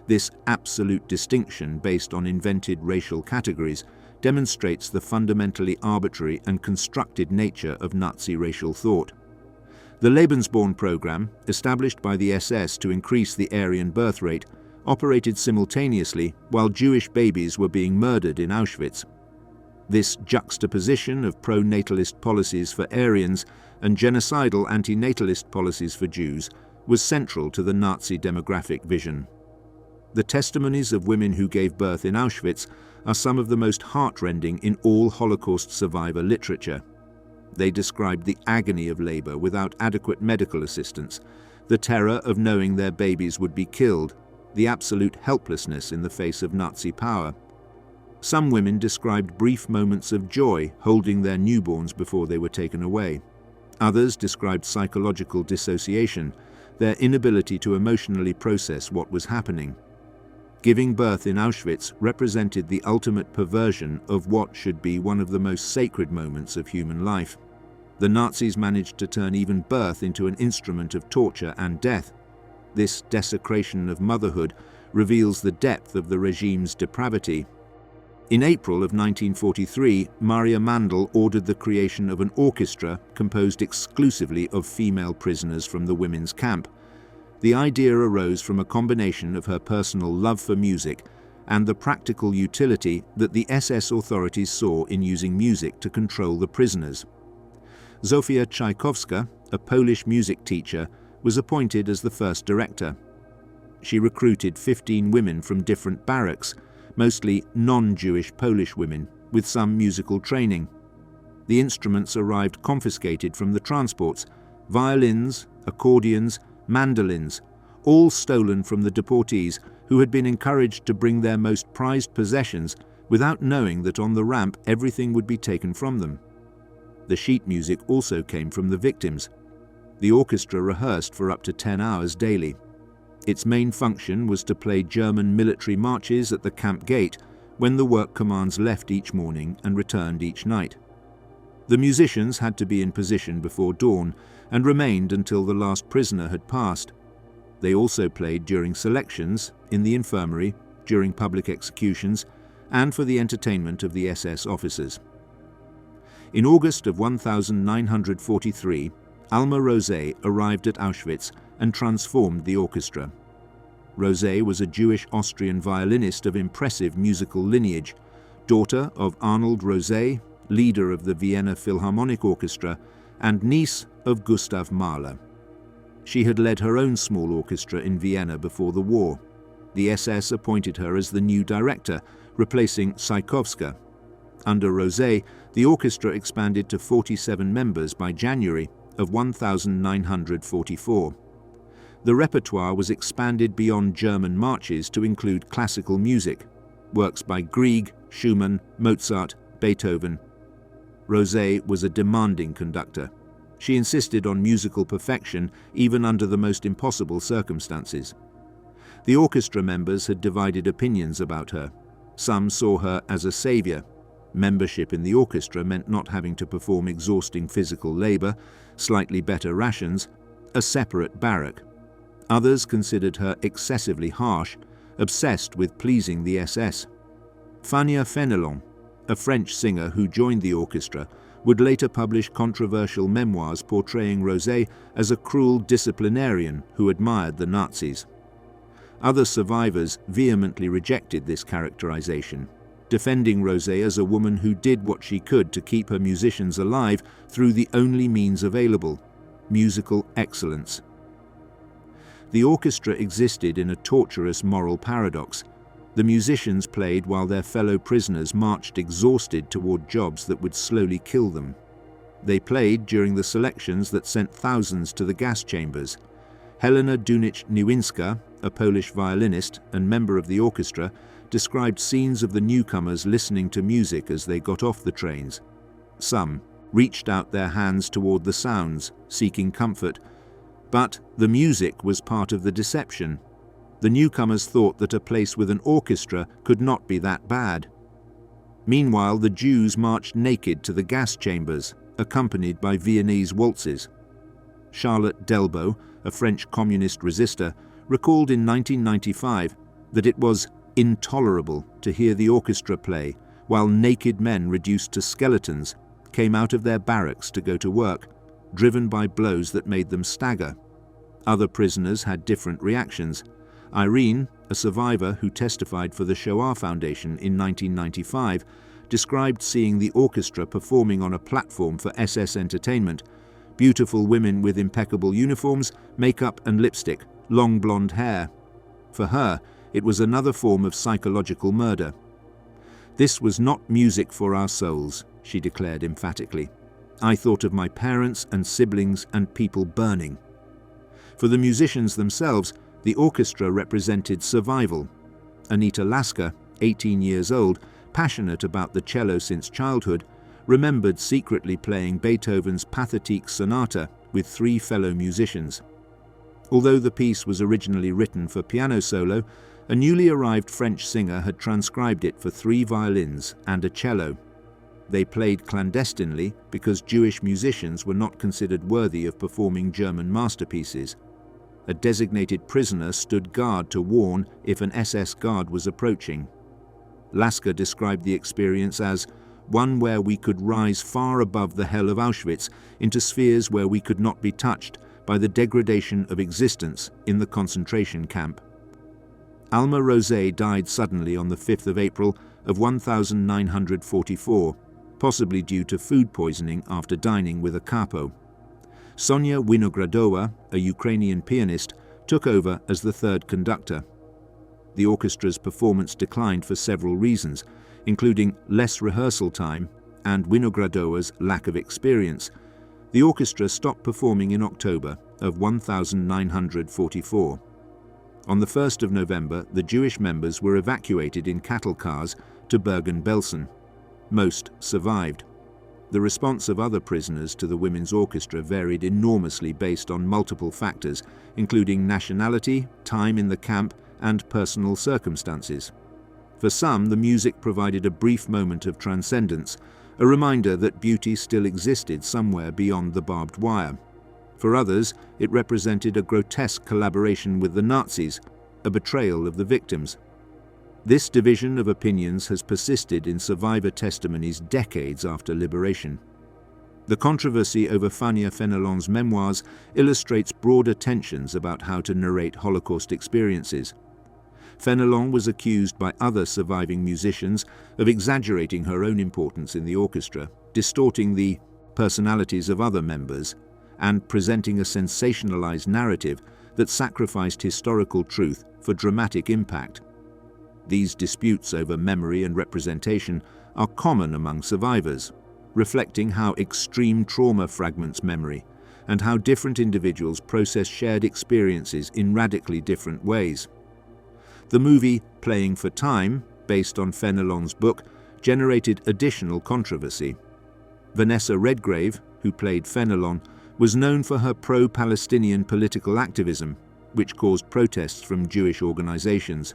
This absolute distinction based on invented racial categories demonstrates the fundamentally arbitrary and constructed nature of Nazi racial thought. The Lebensborn program, established by the SS to increase the Aryan birth rate, operated simultaneously while Jewish babies were being murdered in Auschwitz. This juxtaposition of pro-natalist policies for Aryans and genocidal anti-natalist policies for Jews was central to the Nazi demographic vision. The testimonies of women who gave birth in Auschwitz are some of the most heartrending in all Holocaust survivor literature. They described the agony of labor without adequate medical assistance, the terror of knowing their babies would be killed, the absolute helplessness in the face of Nazi power. Some women described brief moments of joy holding their newborns before they were taken away. Others described psychological dissociation, their inability to emotionally process what was happening. Giving birth in Auschwitz represented the ultimate perversion of what should be one of the most sacred moments of human life. The Nazis managed to turn even birth into an instrument of torture and death. This desecration of motherhood reveals the depth of the regime's depravity. In April of 1943, Maria Mandel ordered the creation of an orchestra composed exclusively of female prisoners from the women's camp. The idea arose from a combination of her personal love for music and the practical utility that the SS authorities saw in using music to control the prisoners. Zofia Czajkowska, a Polish music teacher, was appointed as the first director. She recruited 15 women from different barracks, mostly non-Jewish Polish women, with some musical training. The instruments arrived confiscated from the transports: violins, accordions, mandolins, all stolen from the deportees who had been encouraged to bring their most prized possessions without knowing that on the ramp everything would be taken from them. The sheet music also came from the victims. The orchestra rehearsed for up to 10 hours daily. Its main function was to play German military marches at the camp gate when the work commands left each morning and returned each night. The musicians had to be in position before dawn and remained until the last prisoner had passed. They also played during selections, in the infirmary, during public executions, and for the entertainment of the SS officers. In August of 1943, Alma Rosé arrived at Auschwitz and transformed the orchestra. Rosé was a Jewish Austrian violinist of impressive musical lineage, daughter of Arnold Rosé, leader of the Vienna Philharmonic Orchestra, and niece of Gustav Mahler. She had led her own small orchestra in Vienna before the war. The SS appointed her as the new director, replacing Czajkowska. Under Rosé, the orchestra expanded to 47 members by January of 1944. The repertoire was expanded beyond German marches to include classical music, works by Grieg, Schumann, Mozart, Beethoven. Rosé was a demanding conductor. She insisted on musical perfection even under the most impossible circumstances. The orchestra members had divided opinions about her. Some saw her as a savior. Membership in the orchestra meant not having to perform exhausting physical labor, slightly better rations, a separate barrack. Others considered her excessively harsh, obsessed with pleasing the SS. Fania Fénelon, a French singer who joined the orchestra, would later publish controversial memoirs portraying Rosé as a cruel disciplinarian who admired the Nazis. Other survivors vehemently rejected this characterization, defending Rosé as a woman who did what she could to keep her musicians alive through the only means available: musical excellence. The orchestra existed in a torturous moral paradox. The musicians played while their fellow prisoners marched exhausted toward jobs that would slowly kill them. They played during the selections that sent thousands to the gas chambers. Helena Dunich-Niewinska, a Polish violinist and member of the orchestra, described scenes of the newcomers listening to music as they got off the trains. Some reached out their hands toward the sounds, seeking comfort. But the music was part of the deception. The newcomers thought that a place with an orchestra could not be that bad. Meanwhile, the Jews marched naked to the gas chambers, accompanied by Viennese waltzes. Charlotte Delbo, a French communist resistor, recalled in 1995 that it was intolerable to hear the orchestra play while naked men reduced to skeletons came out of their barracks to go to work, driven by blows that made them stagger. Other prisoners had different reactions. Irene, a survivor who testified for the Shoah Foundation in 1995, described seeing the orchestra performing on a platform for SS entertainment, beautiful women with impeccable uniforms, makeup and lipstick, long blonde hair. For her, it was another form of psychological murder. "This was not music for our souls," she declared emphatically. "I thought of my parents and siblings and people burning." For the musicians themselves, the orchestra represented survival. Anita Lasker, 18 years old, passionate about the cello since childhood, remembered secretly playing Beethoven's Pathetique Sonata with 3 fellow musicians. Although the piece was originally written for piano solo, a newly arrived French singer had transcribed it for 3 violins and a cello. They played clandestinely because Jewish musicians were not considered worthy of performing German masterpieces. A designated prisoner stood guard to warn if an SS guard was approaching. Lasker described the experience as one where we could rise far above the hell of Auschwitz into spheres where we could not be touched by the degradation of existence in the concentration camp. Alma Rosé died suddenly on the 5th of April of 1944, possibly due to food poisoning after dining with a capo. Sonia Winogradowa, a Ukrainian pianist, took over as the third conductor. The orchestra's performance declined for several reasons, including less rehearsal time and Winogradowa's lack of experience. The orchestra stopped performing in October of 1944. On the 1st of November, the Jewish members were evacuated in cattle cars to Bergen-Belsen. Most survived. The response of other prisoners to the women's orchestra varied enormously based on multiple factors, including nationality, time in the camp, and personal circumstances. For some, the music provided a brief moment of transcendence, a reminder that beauty still existed somewhere beyond the barbed wire. For others, it represented a grotesque collaboration with the Nazis, a betrayal of the victims. This division of opinions has persisted in survivor testimonies decades after liberation. The controversy over Fania Fenelon's memoirs illustrates broader tensions about how to narrate Holocaust experiences. Fenelon was accused by other surviving musicians of exaggerating her own importance in the orchestra, distorting the personalities of other members, and presenting a sensationalized narrative that sacrificed historical truth for dramatic impact. These disputes over memory and representation are common among survivors, reflecting how extreme trauma fragments memory and how different individuals process shared experiences in radically different ways. The movie Playing for Time, based on Fenelon's book, generated additional controversy. Vanessa Redgrave, who played Fenelon, was known for her pro-Palestinian political activism, which caused protests from Jewish organizations.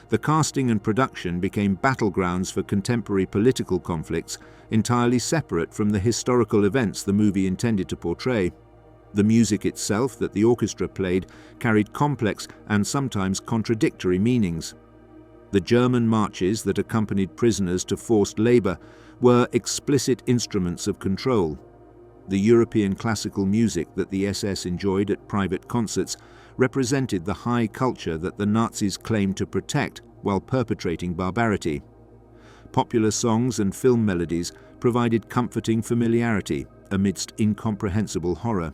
The casting and production became battlegrounds for contemporary political conflicts entirely separate from the historical events the movie intended to portray. The music itself that the orchestra played carried complex and sometimes contradictory meanings. The German marches that accompanied prisoners to forced labor were explicit instruments of control. The European classical music that the SS enjoyed at private concerts represented the high culture that the Nazis claimed to protect while perpetrating barbarity. Popular songs and film melodies provided comforting familiarity amidst incomprehensible horror.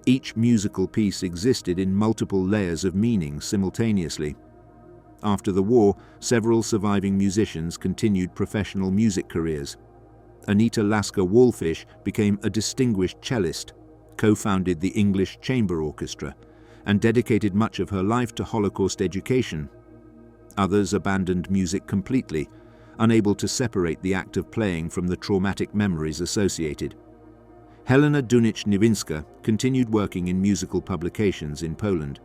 Each musical piece existed in multiple layers of meaning simultaneously. After the war, several surviving musicians continued professional music careers. Anita Lasker Wallfish became a distinguished cellist, co-founded the English Chamber Orchestra, and dedicated much of her life to Holocaust education. Others abandoned music completely, unable to separate the act of playing from the traumatic memories associated. Helena Dunich-Niewinska continued working in musical publications in Poland.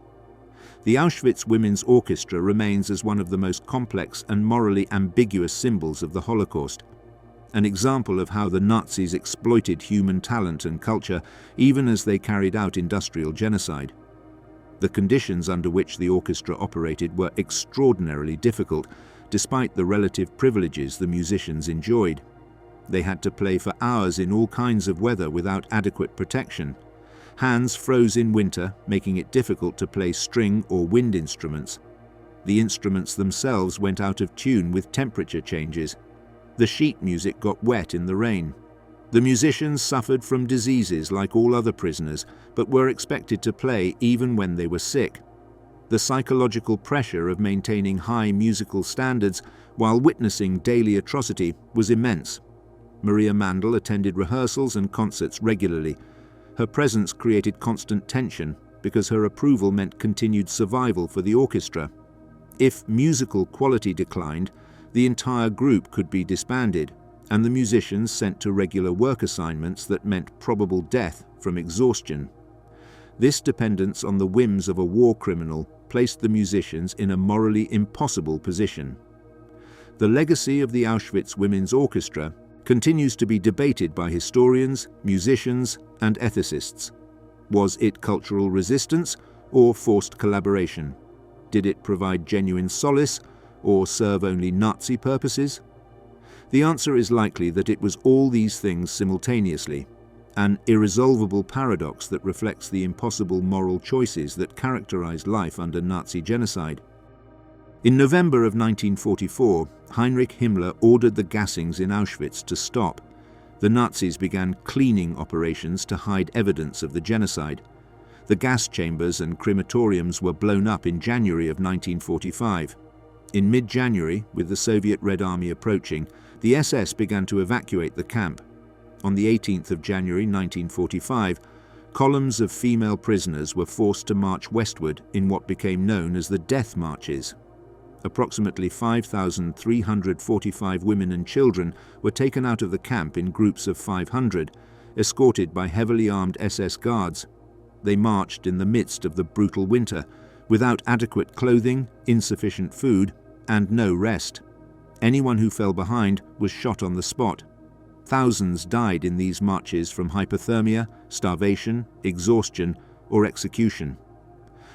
The Auschwitz Women's Orchestra remains as one of the most complex and morally ambiguous symbols of the Holocaust, an example of how the Nazis exploited human talent and culture even as they carried out industrial genocide. The conditions under which the orchestra operated were extraordinarily difficult, despite the relative privileges the musicians enjoyed. They had to play for hours in all kinds of weather without adequate protection. Hands froze in winter, making it difficult to play string or wind instruments. The instruments themselves went out of tune with temperature changes. The sheet music got wet in the rain. The musicians suffered from diseases like all other prisoners, but were expected to play even when they were sick. The psychological pressure of maintaining high musical standards while witnessing daily atrocity was immense. Maria Mandl attended rehearsals and concerts regularly. Her presence created constant tension because her approval meant continued survival for the orchestra. If musical quality declined, the entire group could be disbanded, and the musicians sent to regular work assignments that meant probable death from exhaustion. This dependence on the whims of a war criminal placed the musicians in a morally impossible position. The legacy of the Auschwitz Women's Orchestra continues to be debated by historians, musicians, and ethicists. Was it cultural resistance or forced collaboration? Did it provide genuine solace or serve only Nazi purposes? The answer is likely that it was all these things simultaneously, an irresolvable paradox that reflects the impossible moral choices that characterized life under Nazi genocide. In November of 1944, Heinrich Himmler ordered the gassings in Auschwitz to stop. The Nazis began cleaning operations to hide evidence of the genocide. The gas chambers and crematoriums were blown up in January of 1945. In mid-January, with the Soviet Red Army approaching, the SS began to evacuate the camp. On the 18th of January 1945, columns of female prisoners were forced to march westward in what became known as the Death Marches. Approximately 5,345 women and children were taken out of the camp in groups of 500, escorted by heavily armed SS guards. They marched in the midst of the brutal winter, without adequate clothing, insufficient food, and no rest. Anyone who fell behind was shot on the spot. Thousands died in these marches from hypothermia, starvation, exhaustion, or execution.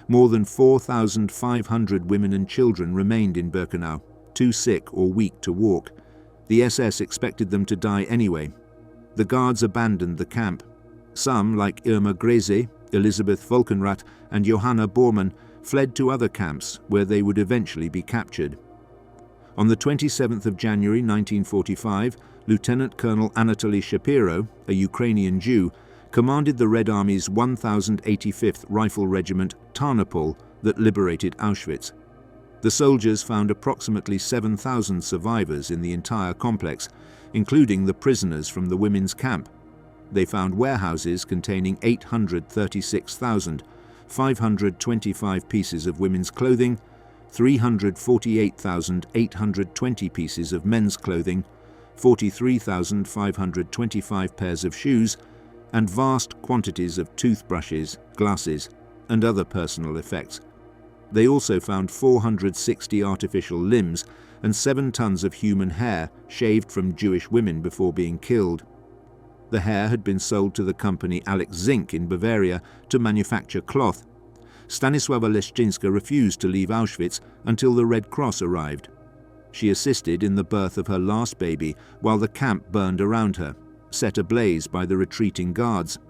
More than 4,500 women and children remained in Birkenau, too sick or weak to walk. The SS expected them to die anyway. The guards abandoned the camp. Some, like Irma Grese, Elisabeth Volkenrath, and Johanna Bormann, fled to other camps where they would eventually be captured. On the 27th of January 1945, Lieutenant Colonel Anatoly Shapiro, a Ukrainian Jew, commanded the Red Army's 1085th Rifle Regiment Tarnopol that liberated Auschwitz. The soldiers found approximately 7,000 survivors in the entire complex, including the prisoners from the women's camp. They found warehouses containing 836,525 pieces of women's clothing, 348,820 pieces of men's clothing, 43,525 pairs of shoes, and vast quantities of toothbrushes, glasses, and other personal effects. They also found 460 artificial limbs and 7 tons of human hair shaved from Jewish women before being killed. The hair had been sold to the company Alex Zink in Bavaria to manufacture cloth. Stanisława Leszczyńska refused to leave Auschwitz until the Red Cross arrived. She assisted in the birth of her last baby while the camp burned around her, set ablaze by the retreating guards.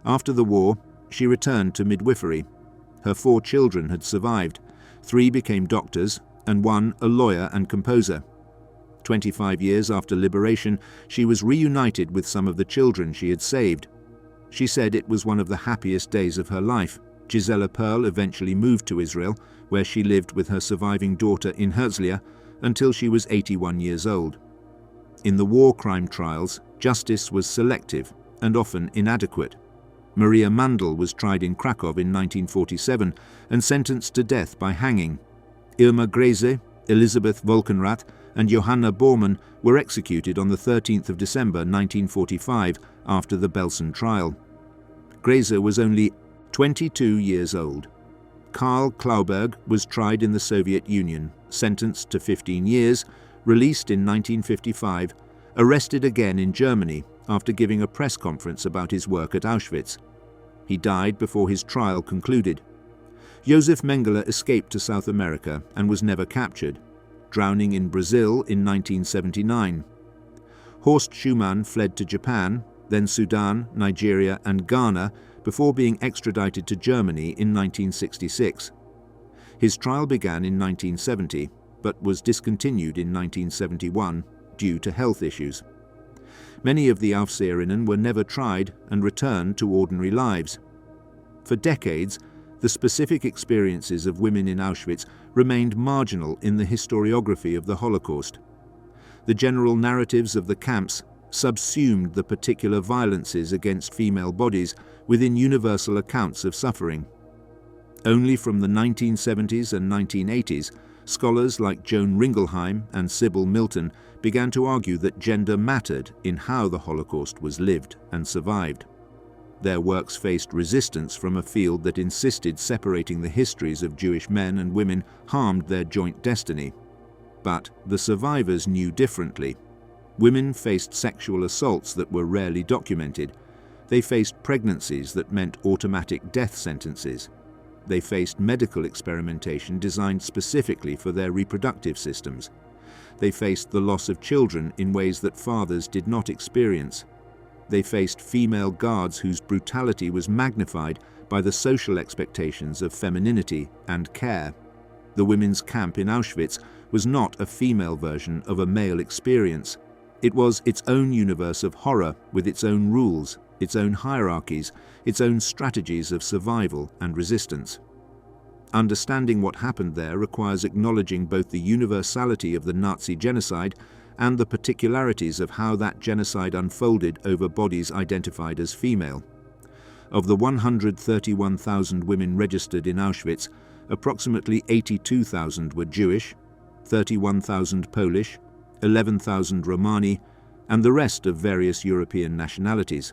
After the war, she returned to midwifery. Her 4 children had survived. 3 became doctors, and 1 a lawyer and composer. 25 years after liberation, she was reunited with some of the children she had saved. She said it was one of the happiest days of her life. Gisela Perl eventually moved to Israel, where she lived with her surviving daughter in Herzliya until she was 81 years old. In the war crime trials, justice was selective and often inadequate. Maria Mandl was tried in Krakow in 1947 and sentenced to death by hanging. Irma Grese, Elisabeth Volkenrath, and Johanna Bormann were executed on the 13th of December 1945 after the Belsen trial. Grese was only 22 years old. Karl Klauberg was tried in the Soviet Union, sentenced to 15 years, released in 1955, arrested again in Germany after giving a press conference about his work at Auschwitz. He died before his trial concluded. Josef Mengele escaped to South America and was never captured, drowning in Brazil in 1979. Horst Schumann fled to Japan, then Sudan, Nigeria and Ghana before being extradited to Germany in 1966. His trial began in 1970, but was discontinued in 1971 due to health issues. Many of the Aufseherinnen were never tried and returned to ordinary lives. For decades, the specific experiences of women in Auschwitz remained marginal in the historiography of the Holocaust. The general narratives of the camps subsumed the particular violences against female bodies within universal accounts of suffering. Only from the 1970s and 1980s, scholars like Joan Ringelheim and Sybil Milton began to argue that gender mattered in how the Holocaust was lived and survived. Their works faced resistance from a field that insisted separating the histories of Jewish men and women harmed their joint destiny. But the survivors knew differently. Women faced sexual assaults that were rarely documented. They faced pregnancies that meant automatic death sentences. They faced medical experimentation designed specifically for their reproductive systems. They faced the loss of children in ways that fathers did not experience. They faced female guards whose brutality was magnified by the social expectations of femininity and care. The women's camp in Auschwitz was not a female version of a male experience. It was its own universe of horror with its own rules, its own hierarchies, its own strategies of survival and resistance. Understanding what happened there requires acknowledging both the universality of the Nazi genocide and the particularities of how that genocide unfolded over bodies identified as female. Of the 131,000 women registered in Auschwitz, approximately 82,000 were Jewish, 31,000 Polish, 11,000 Romani, and the rest of various European nationalities.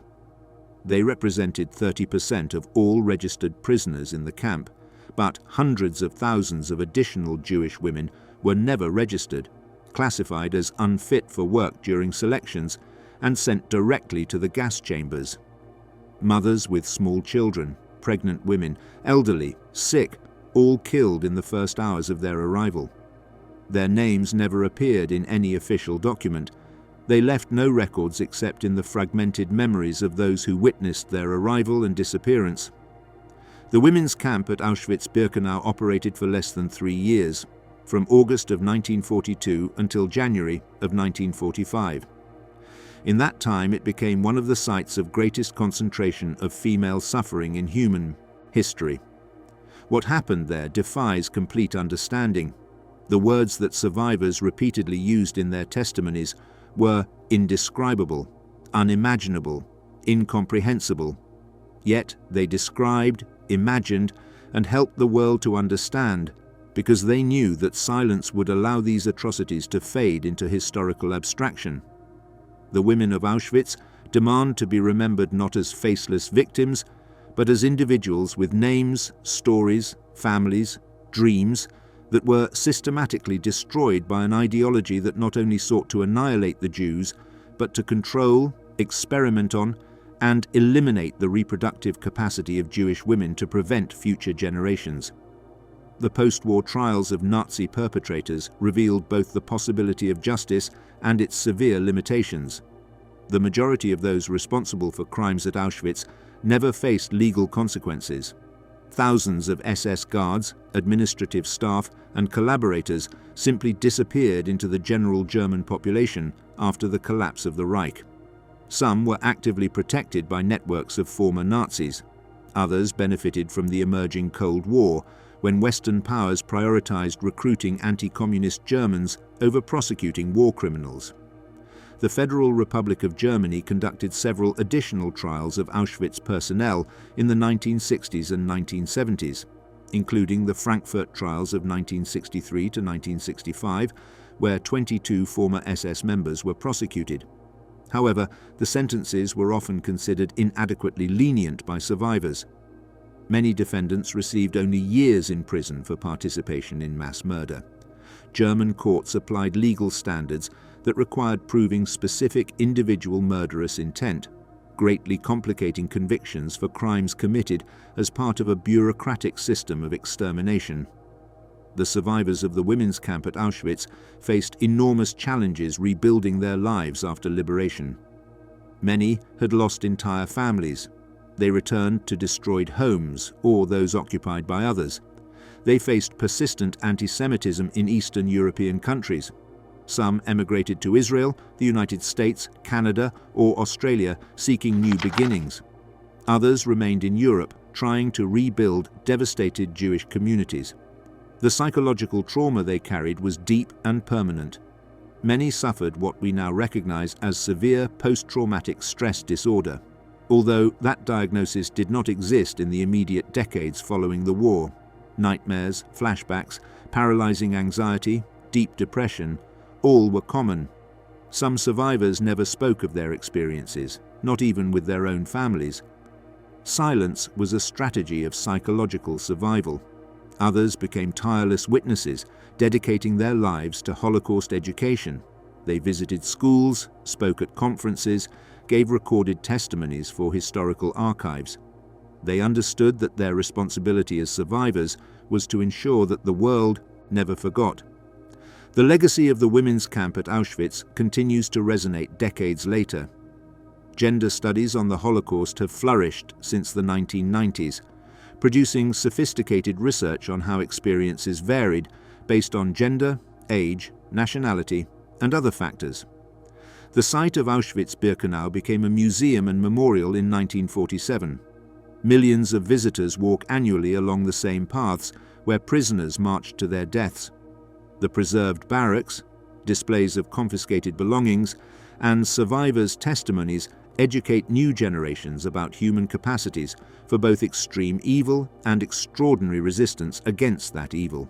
They represented 30% of all registered prisoners in the camp, but hundreds of thousands of additional Jewish women were never registered, classified as unfit for work during selections, and sent directly to the gas chambers. Mothers with small children, pregnant women, elderly, sick, all killed in the first hours of their arrival. Their names never appeared in any official document. They left no records except in the fragmented memories of those who witnessed their arrival and disappearance. The women's camp at Auschwitz-Birkenau operated for less than 3 years, from August of 1942 until January of 1945. In that time, it became one of the sites of greatest concentration of female suffering in human history. What happened there defies complete understanding. The words that survivors repeatedly used in their testimonies were indescribable, unimaginable, incomprehensible. Yet they described, imagined, and helped the world to understand, because they knew that silence would allow these atrocities to fade into historical abstraction. The women of Auschwitz demand to be remembered not as faceless victims, but as individuals with names, stories, families, dreams, that were systematically destroyed by an ideology that not only sought to annihilate the Jews, but to control, experiment on, and eliminate the reproductive capacity of Jewish women to prevent future generations. The post-war trials of Nazi perpetrators revealed both the possibility of justice and its severe limitations. The majority of those responsible for crimes at Auschwitz never faced legal consequences. Thousands of SS guards, administrative staff, and collaborators simply disappeared into the general German population after the collapse of the Reich. Some were actively protected by networks of former Nazis. Others benefited from the emerging Cold War, when Western powers prioritized recruiting anti-communist Germans over prosecuting war criminals. The Federal Republic of Germany conducted several additional trials of Auschwitz personnel in the 1960s and 1970s, including the Frankfurt trials of 1963 to 1965, where 22 former SS members were prosecuted. However, the sentences were often considered inadequately lenient by survivors. Many defendants received only years in prison for participation in mass murder. German courts applied legal standards that required proving specific individual murderous intent, greatly complicating convictions for crimes committed as part of a bureaucratic system of extermination. The survivors of the women's camp at Auschwitz faced enormous challenges rebuilding their lives after liberation. Many had lost entire families. They returned to destroyed homes or those occupied by others. They faced persistent anti-Semitism in Eastern European countries. Some emigrated to Israel, the United States, Canada, or Australia, seeking new beginnings. Others remained in Europe, trying to rebuild devastated Jewish communities. The psychological trauma they carried was deep and permanent. Many suffered what we now recognize as severe post-traumatic stress disorder, although that diagnosis did not exist in the immediate decades following the war. Nightmares, flashbacks, paralyzing anxiety, deep depression, all were common. Some survivors never spoke of their experiences, not even with their own families. Silence was a strategy of psychological survival. Others became tireless witnesses, dedicating their lives to Holocaust education. They visited schools, spoke at conferences, gave recorded testimonies for historical archives. They understood that their responsibility as survivors was to ensure that the world never forgot. The legacy of the women's camp at Auschwitz continues to resonate decades later. Gender studies on the Holocaust have flourished since the 1990s, producing sophisticated research on how experiences varied based on gender, age, nationality, and other factors. The site of Auschwitz-Birkenau became a museum and memorial in 1947. Millions of visitors walk annually along the same paths where prisoners marched to their deaths. The preserved barracks, displays of confiscated belongings, and survivors' testimonies educate new generations about human capacities for both extreme evil and extraordinary resistance against that evil.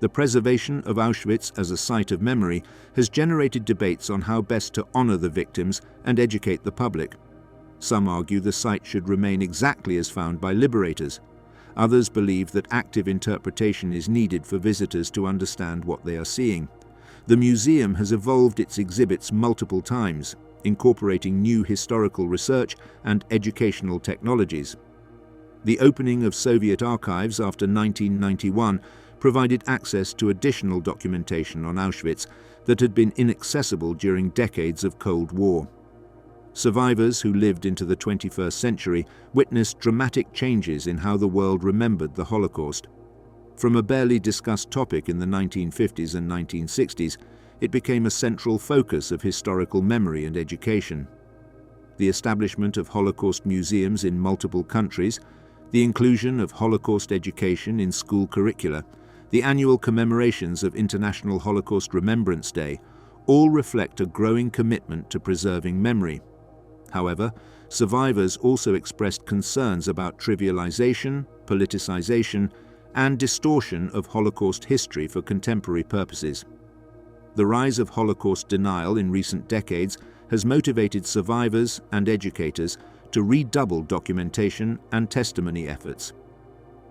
The preservation of Auschwitz as a site of memory has generated debates on how best to honor the victims and educate the public. Some argue the site should remain exactly as found by liberators. Others believe that active interpretation is needed for visitors to understand what they are seeing. The museum has evolved its exhibits multiple times, incorporating new historical research and educational technologies. The opening of Soviet archives after 1991 provided access to additional documentation on Auschwitz that had been inaccessible during decades of Cold War. Survivors who lived into the 21st century witnessed dramatic changes in how the world remembered the Holocaust. From a barely discussed topic in the 1950s and 1960s, it became a central focus of historical memory and education. The establishment of Holocaust museums in multiple countries, the inclusion of Holocaust education in school curricula, the annual commemorations of International Holocaust Remembrance Day all reflect a growing commitment to preserving memory. However, survivors also expressed concerns about trivialization, politicization, and distortion of Holocaust history for contemporary purposes. The rise of Holocaust denial in recent decades has motivated survivors and educators to redouble documentation and testimony efforts.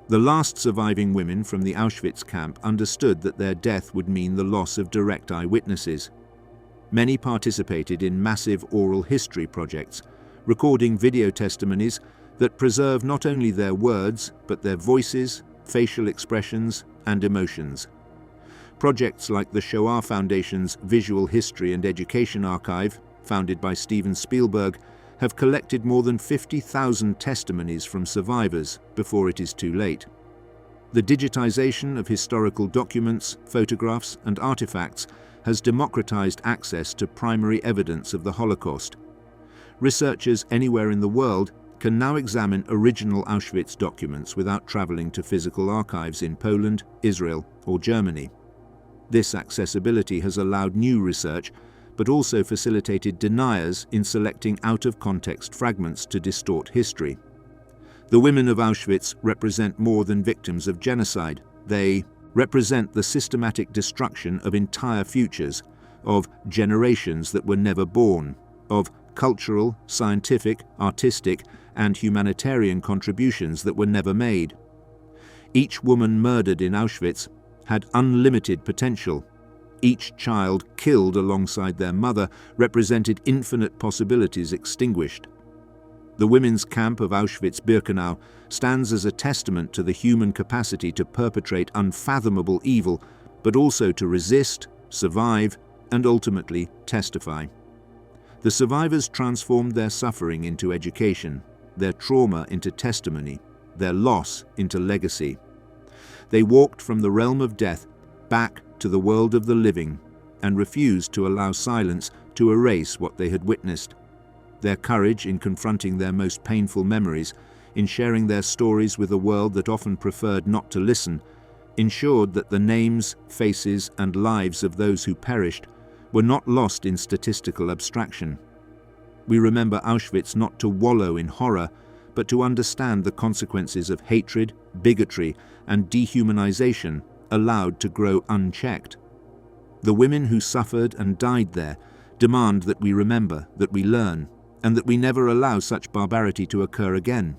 The last surviving women from the Auschwitz camp understood that their death would mean the loss of direct eyewitnesses. Many participated in massive oral history projects, recording video testimonies that preserve not only their words, but their voices, facial expressions, and emotions. Projects like the Shoah Foundation's Visual History and Education Archive, founded by Steven Spielberg, have collected more than 50,000 testimonies from survivors before it is too late. The digitization of historical documents, photographs, and artifacts has democratized access to primary evidence of the Holocaust. Researchers anywhere in the world can now examine original Auschwitz documents without traveling to physical archives in Poland, Israel, or Germany. This accessibility has allowed new research, but also facilitated deniers in selecting out-of-context fragments to distort history. The women of Auschwitz represent more than victims of genocide. They represent the systematic destruction of entire futures, of generations that were never born, of cultural, scientific, artistic, and humanitarian contributions that were never made. Each woman murdered in Auschwitz had unlimited potential. Each child killed alongside their mother represented infinite possibilities extinguished. The women's camp of Auschwitz-Birkenau stands as a testament to the human capacity to perpetrate unfathomable evil, but also to resist, survive, and ultimately testify. The survivors transformed their suffering into education, their trauma into testimony, their loss into legacy. They walked from the realm of death back to the world of the living and refused to allow silence to erase what they had witnessed. Their courage in confronting their most painful memories, in sharing their stories with a world that often preferred not to listen, ensured that the names, faces, and lives of those who perished were not lost in statistical abstraction. We remember Auschwitz not to wallow in horror, but to understand the consequences of hatred, bigotry, and dehumanization allowed to grow unchecked. The women who suffered and died there demand that we remember, that we learn, and that we never allow such barbarity to occur again.